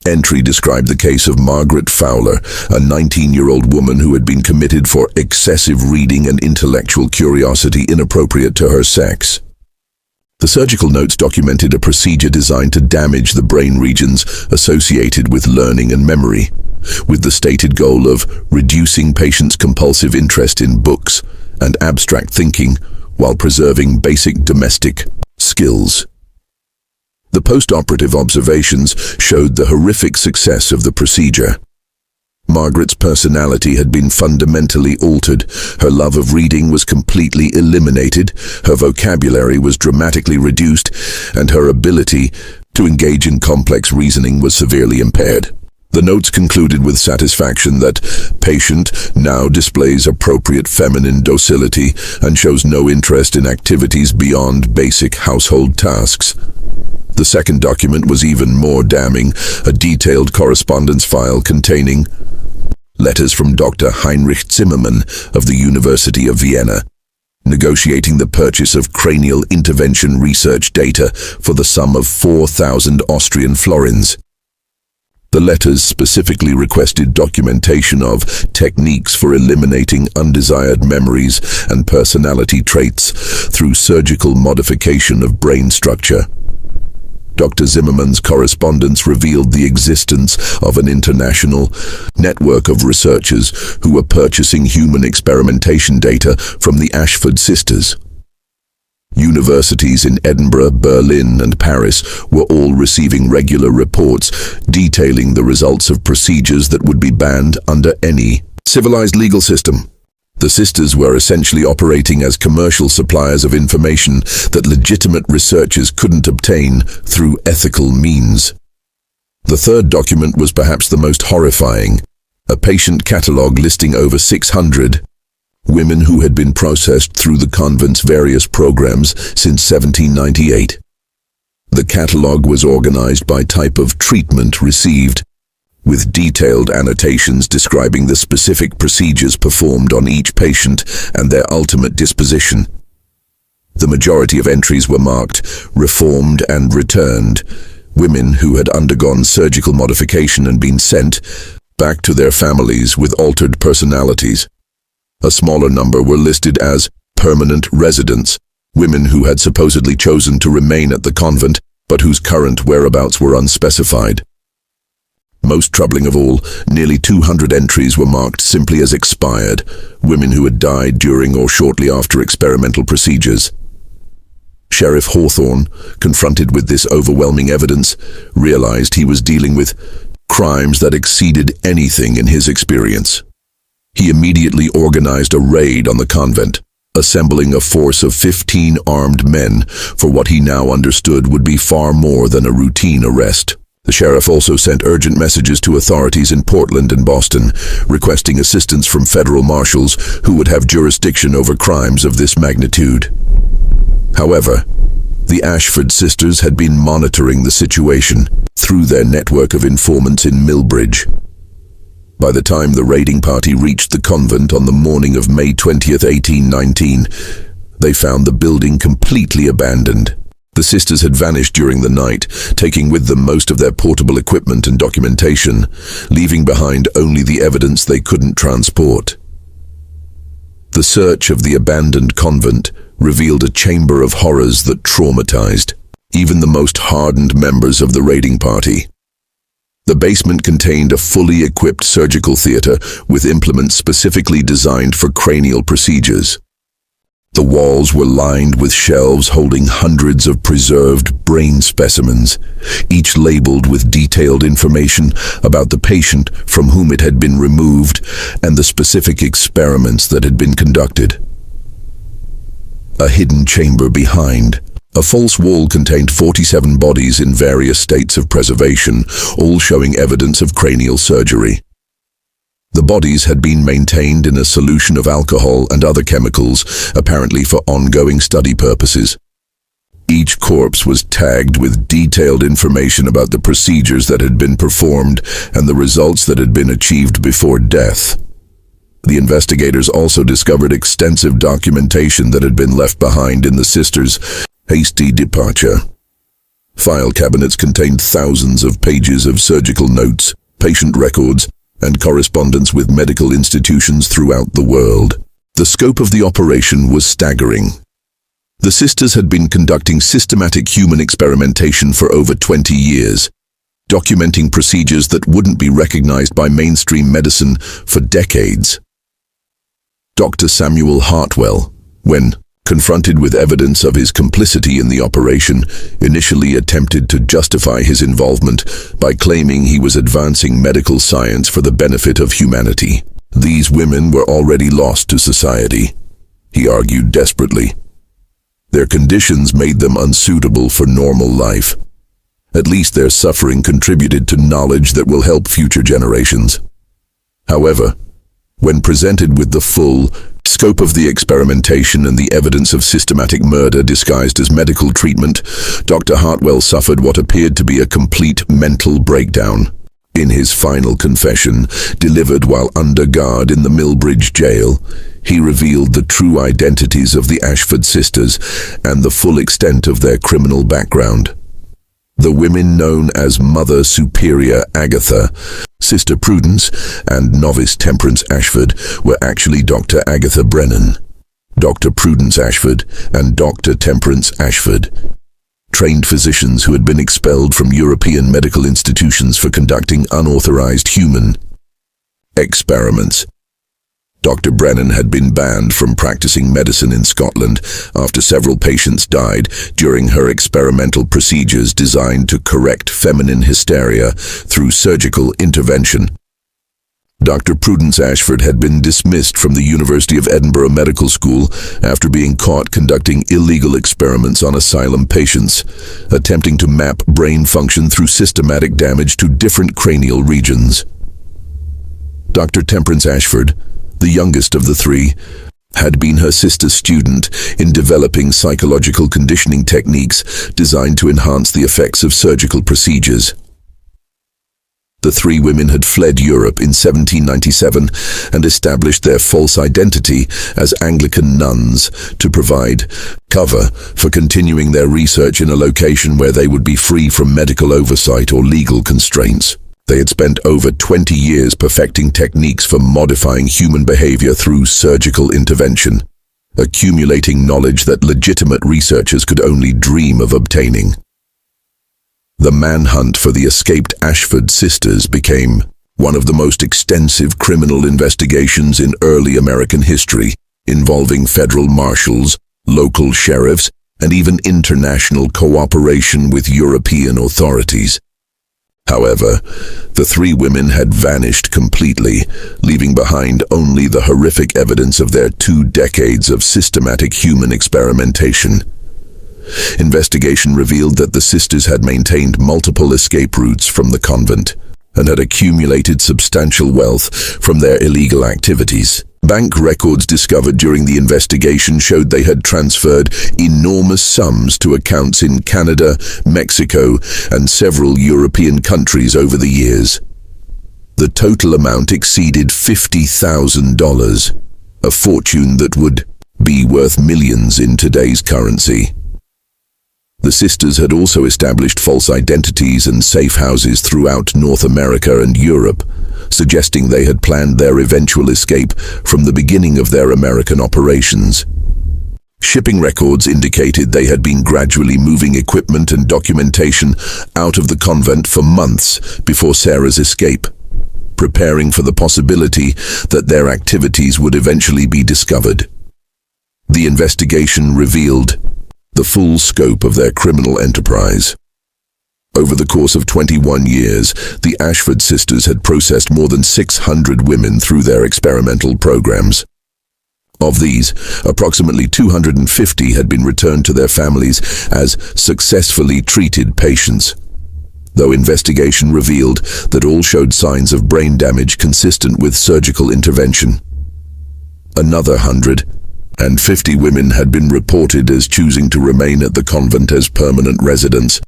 entry described the case of Margaret Fowler, a 19-year-old woman who had been committed for excessive reading and intellectual curiosity inappropriate to her sex. The surgical notes documented a procedure designed to damage the brain regions associated with learning and memory, with the stated goal of reducing patients' compulsive interest in books and abstract thinking while preserving basic domestic skills. The post-operative observations showed the horrific success of the procedure. Margaret's personality had been fundamentally altered. Her love of reading was completely eliminated, her vocabulary was dramatically reduced, and her ability to engage in complex reasoning was severely impaired. The notes concluded with satisfaction that patient now displays appropriate feminine docility and shows no interest in activities beyond basic household tasks. The second document was even more damning, a detailed correspondence file containing letters from Dr. Heinrich Zimmermann of the University of Vienna, negotiating the purchase of cranial intervention research data for the sum of 4,000 Austrian florins. The letters specifically requested documentation of techniques for eliminating undesired memories and personality traits through surgical modification of brain structure. Dr. Zimmermann's correspondence revealed the existence of an international network of researchers who were purchasing human experimentation data from the Ashford sisters. Universities in Edinburgh, Berlin, and Paris were all receiving regular reports detailing the results of procedures that would be banned under any civilized legal system. The sisters were essentially operating as commercial suppliers of information that legitimate researchers couldn't obtain through ethical means. The third document was perhaps the most horrifying, a patient catalogue listing over 600 women who had been processed through the convent's various programs since 1798. The catalogue was organized by type of treatment received, with detailed annotations describing the specific procedures performed on each patient and their ultimate disposition. The majority of entries were marked reformed and returned, women who had undergone surgical modification and been sent back to their families with altered personalities. A smaller number were listed as permanent residents, women who had supposedly chosen to remain at the convent but whose current whereabouts were unspecified. Most troubling of all, nearly 200 entries were marked simply as expired, women who had died during or shortly after experimental procedures. Sheriff Hawthorne, confronted with this overwhelming evidence, realized he was dealing with crimes that exceeded anything in his experience. He immediately organized a raid on the convent, assembling a force of 15 armed men for what he now understood would be far more than a routine arrest. The sheriff also sent urgent messages to authorities in Portland and Boston, requesting assistance from federal marshals who would have jurisdiction over crimes of this magnitude. However, the Ashford sisters had been monitoring the situation through their network of informants in Millbridge. By the time the raiding party reached the convent on the morning of May 20th, 1819, they found the building completely abandoned. The sisters had vanished during the night, taking with them most of their portable equipment and documentation, leaving behind only the evidence they couldn't transport. The search of the abandoned convent revealed a chamber of horrors that traumatized even the most hardened members of the raiding party. The basement contained a fully equipped surgical theater with implements specifically designed for cranial procedures. The walls were lined with shelves holding hundreds of preserved brain specimens, each labeled with detailed information about the patient from whom it had been removed and the specific experiments that had been conducted. A hidden chamber behind. A false wall contained 47 bodies in various states of preservation, all showing evidence of cranial surgery. The bodies had been maintained in a solution of alcohol and other chemicals, apparently for ongoing study purposes. Each corpse was tagged with detailed information about the procedures that had been performed and the results that had been achieved before death. The investigators also discovered extensive documentation that had been left behind in the sisters' hasty departure. File cabinets contained thousands of pages of surgical notes, patient records, and correspondence with medical institutions throughout the world. The scope of the operation was staggering. The sisters had been conducting systematic human experimentation for over 20 years, documenting procedures that wouldn't be recognized by mainstream medicine for decades. Dr. Samuel Hartwell, when confronted with evidence of his complicity in the operation, initially attempted to justify his involvement by claiming he was advancing medical science for the benefit of humanity. These women were already lost to society, he argued desperately. Their conditions made them unsuitable for normal life. At least their suffering contributed to knowledge that will help future generations. However, when presented with the full scope of the experimentation and the evidence of systematic murder disguised as medical treatment, Dr. Hartwell suffered what appeared to be a complete mental breakdown. In his final confession, delivered while under guard in the Millbridge jail, he revealed the true identities of the Ashford sisters and the full extent of their criminal background. The women known as Mother Superior Agatha, Sister Prudence, and Novice Temperance Ashford were actually Dr. Agatha Brennan, Dr. Prudence Ashford, and Dr. Temperance Ashford, trained physicians who had been expelled from European medical institutions for conducting unauthorized human experiments. Dr. Brennan had been banned from practicing medicine in Scotland after several patients died during her experimental procedures designed to correct feminine hysteria through surgical intervention. Dr. Prudence Ashford had been dismissed from the University of Edinburgh Medical School after being caught conducting illegal experiments on asylum patients, attempting to map brain function through systematic damage to different cranial regions. Dr. Temperance Ashford, the youngest of the three, had been her sister's student in developing psychological conditioning techniques designed to enhance the effects of surgical procedures. The three women had fled Europe in 1797 and established their false identity as Anglican nuns to provide cover for continuing their research in a location where they would be free from medical oversight or legal constraints. They had spent over 20 years perfecting techniques for modifying human behavior through surgical intervention, accumulating knowledge that legitimate researchers could only dream of obtaining. The manhunt for the escaped Ashford sisters became one of the most extensive criminal investigations in early American history, involving federal marshals, local sheriffs, and even international cooperation with European authorities. However, the three women had vanished completely, leaving behind only the horrific evidence of their 2 decades of systematic human experimentation. Investigation revealed that the sisters had maintained multiple escape routes from the convent and had accumulated substantial wealth from their illegal activities. Bank records discovered during the investigation showed they had transferred enormous sums to accounts in Canada, Mexico, and several European countries over the years. The total amount exceeded $50,000, a fortune that would be worth millions in today's currency. The sisters had also established false identities and safe houses throughout North America and Europe, suggesting they had planned their eventual escape from the beginning of their American operations. Shipping records indicated they had been gradually moving equipment and documentation out of the convent for months before Sarah's escape, preparing for the possibility that their activities would eventually be discovered. The investigation revealed the full scope of their criminal enterprise. Over the course of 21 years, the Ashford sisters had processed more than 600 women through their experimental programs. Of these, approximately 250 had been returned to their families as successfully treated patients, though investigation revealed that all showed signs of brain damage consistent with surgical intervention. Another 150 women had been reported as choosing to remain at the convent as permanent residents,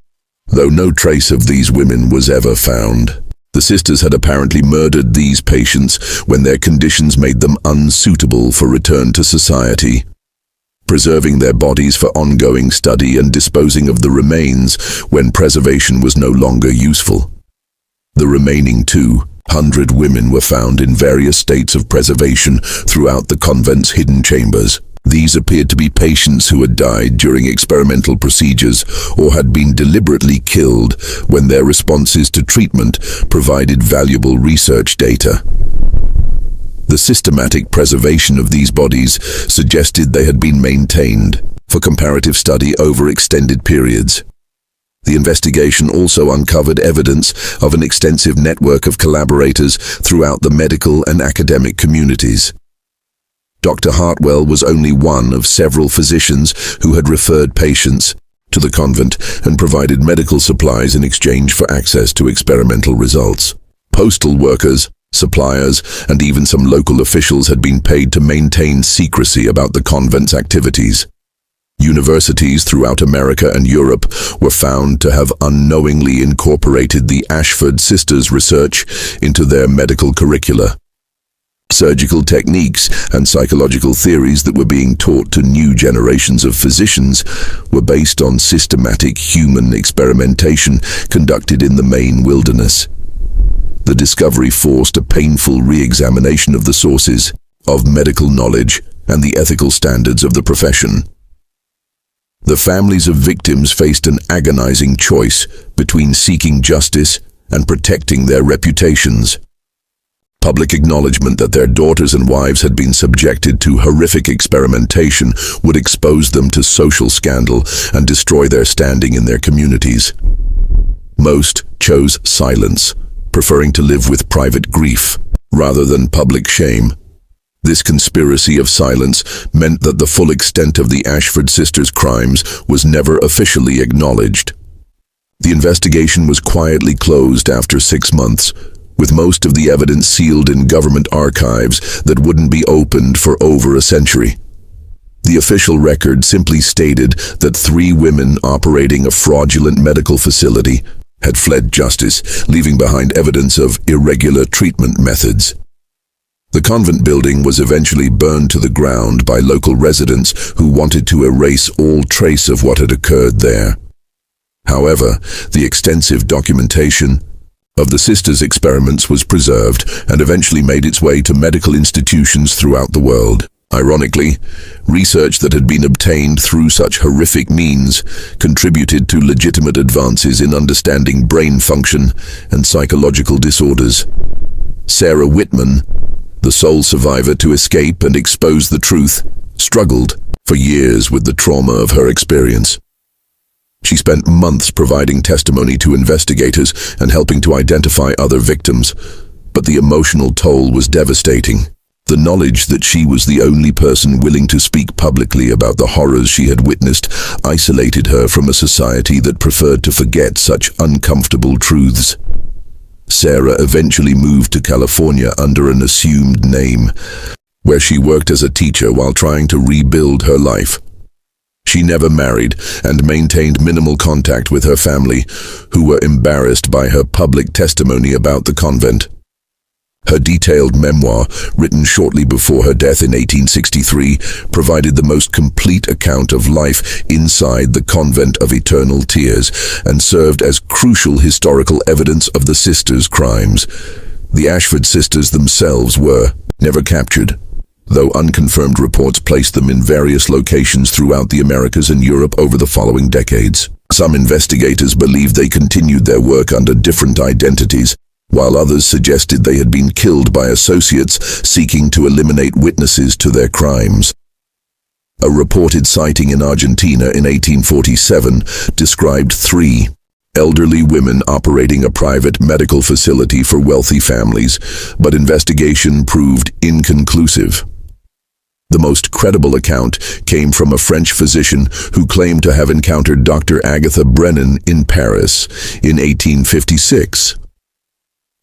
though no trace of these women was ever found. The sisters had apparently murdered these patients when their conditions made them unsuitable for return to society, preserving their bodies for ongoing study and disposing of the remains when preservation was no longer useful. The remaining 200 women were found in various states of preservation throughout the convent's hidden chambers. These appeared to be patients who had died during experimental procedures or had been deliberately killed when their responses to treatment provided valuable research data. The systematic preservation of these bodies suggested they had been maintained for comparative study over extended periods. The investigation also uncovered evidence of an extensive network of collaborators throughout the medical and academic communities. Dr. Hartwell was only one of several physicians who had referred patients to the convent and provided medical supplies in exchange for access to experimental results. Postal workers, suppliers, and even some local officials had been paid to maintain secrecy about the convent's activities. Universities throughout America and Europe were found to have unknowingly incorporated the Ashford sisters' research into their medical curricula. Surgical techniques and psychological theories that were being taught to new generations of physicians were based on systematic human experimentation conducted in the Maine wilderness. The discovery forced a painful re-examination of the sources of medical knowledge and the ethical standards of the profession. The families of victims faced an agonizing choice between seeking justice and protecting their reputations. Public acknowledgement that their daughters and wives had been subjected to horrific experimentation would expose them to social scandal and destroy their standing in their communities. Most chose silence, preferring to live with private grief rather than public shame. This conspiracy of silence meant that the full extent of the Ashford sisters' crimes was never officially acknowledged. The investigation was quietly closed after 6 months, with most of the evidence sealed in government archives that wouldn't be opened for over a century. The official record simply stated that 3 women operating a fraudulent medical facility had fled justice, leaving behind evidence of irregular treatment methods. The convent building was eventually burned to the ground by local residents who wanted to erase all trace of what had occurred there. However, the extensive documentation of the sisters' experiments was preserved and eventually made its way to medical institutions throughout the world. Ironically, research that had been obtained through such horrific means contributed to legitimate advances in understanding brain function and psychological disorders. Sarah Whitman, the sole survivor to escape and expose the truth, struggled for years with the trauma of her experience. She spent months providing testimony to investigators and helping to identify other victims, but the emotional toll was devastating. The knowledge that she was the only person willing to speak publicly about the horrors she had witnessed isolated her from a society that preferred to forget such uncomfortable truths. Sarah eventually moved to California under an assumed name, where she worked as a teacher while trying to rebuild her life. She never married and maintained minimal contact with her family, who were embarrassed by her public testimony about the convent. Her detailed memoir, written shortly before her death in 1863, provided the most complete account of life inside the Convent of Eternal Tears and served as crucial historical evidence of the sisters' crimes. The Ashford sisters themselves were never captured, though unconfirmed reports placed them in various locations throughout the Americas and Europe over the following decades. Some investigators believed they continued their work under different identities, while others suggested they had been killed by associates seeking to eliminate witnesses to their crimes. A reported sighting in Argentina in 1847 described 3 elderly women operating a private medical facility for wealthy families, but investigation proved inconclusive. The most credible account came from a French physician who claimed to have encountered Dr. Agatha Brennan in Paris in 1856.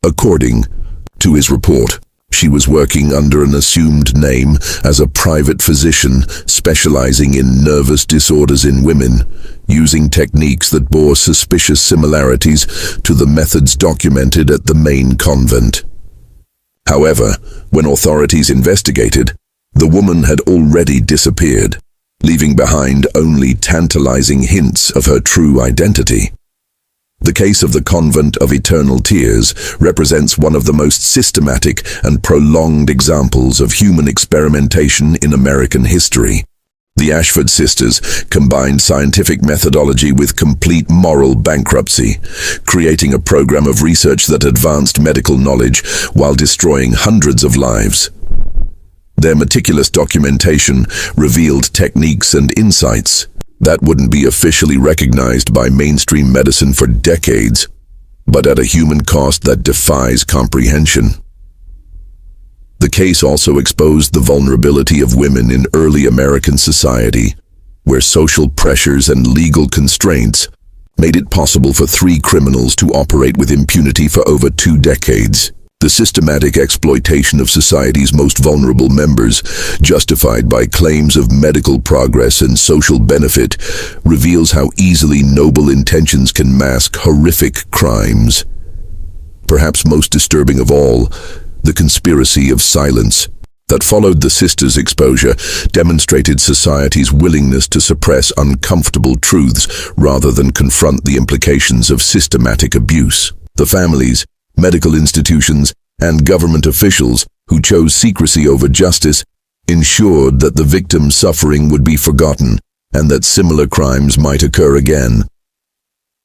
According to his report, she was working under an assumed name as a private physician specializing in nervous disorders in women, using techniques that bore suspicious similarities to the methods documented at the main convent. However, when authorities investigated, the woman had already disappeared, leaving behind only tantalizing hints of her true identity. The case of the Convent of Eternal Tears represents one of the most systematic and prolonged examples of human experimentation in American history. The Ashford sisters combined scientific methodology with complete moral bankruptcy, creating a program of research that advanced medical knowledge while destroying hundreds of lives. Their meticulous documentation revealed techniques and insights that wouldn't be officially recognized by mainstream medicine for decades, but at a human cost that defies comprehension. The case also exposed the vulnerability of women in early American society, where social pressures and legal constraints made it possible for 3 criminals to operate with impunity for over 2 decades. The systematic exploitation of society's most vulnerable members, justified by claims of medical progress and social benefit, reveals how easily noble intentions can mask horrific crimes. Perhaps most disturbing of all, the conspiracy of silence that followed the sisters' exposure demonstrated society's willingness to suppress uncomfortable truths rather than confront the implications of systematic abuse. The families, medical institutions, and government officials who chose secrecy over justice ensured that the victim's suffering would be forgotten and that similar crimes might occur again.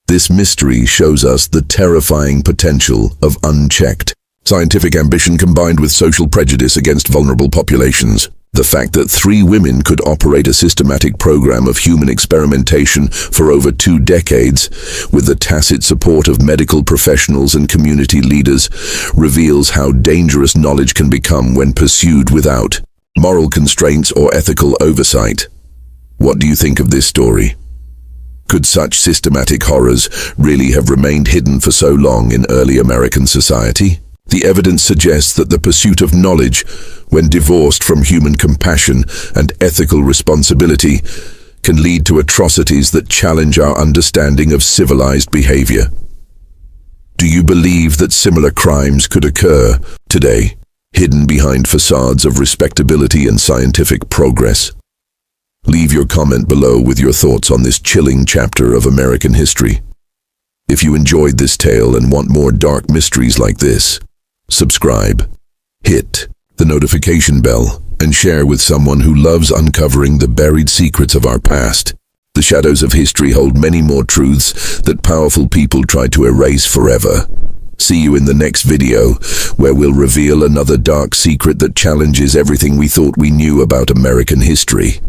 This mystery shows us the terrifying potential of unchecked scientific ambition combined with social prejudice against vulnerable populations. The fact that 3 women could operate a systematic program of human experimentation for over 2 decades, with the tacit support of medical professionals and community leaders, reveals how dangerous knowledge can become when pursued without moral constraints or ethical oversight. What do you think of this story? Could such systematic horrors really have remained hidden for so long in early American society? The evidence suggests that the pursuit of knowledge, when divorced from human compassion and ethical responsibility, can lead to atrocities that challenge our understanding of civilized behavior. Do you believe that similar crimes could occur today, hidden behind facades of respectability and scientific progress? Leave your comment below with your thoughts on this chilling chapter of American history. If you enjoyed this tale and want more dark mysteries like this, subscribe, hit the notification bell, and share with someone who loves uncovering the buried secrets of our past. The shadows of history hold many more truths that powerful people try to erase forever. See you in the next video, where we'll reveal another dark secret that challenges everything we thought we knew about American history.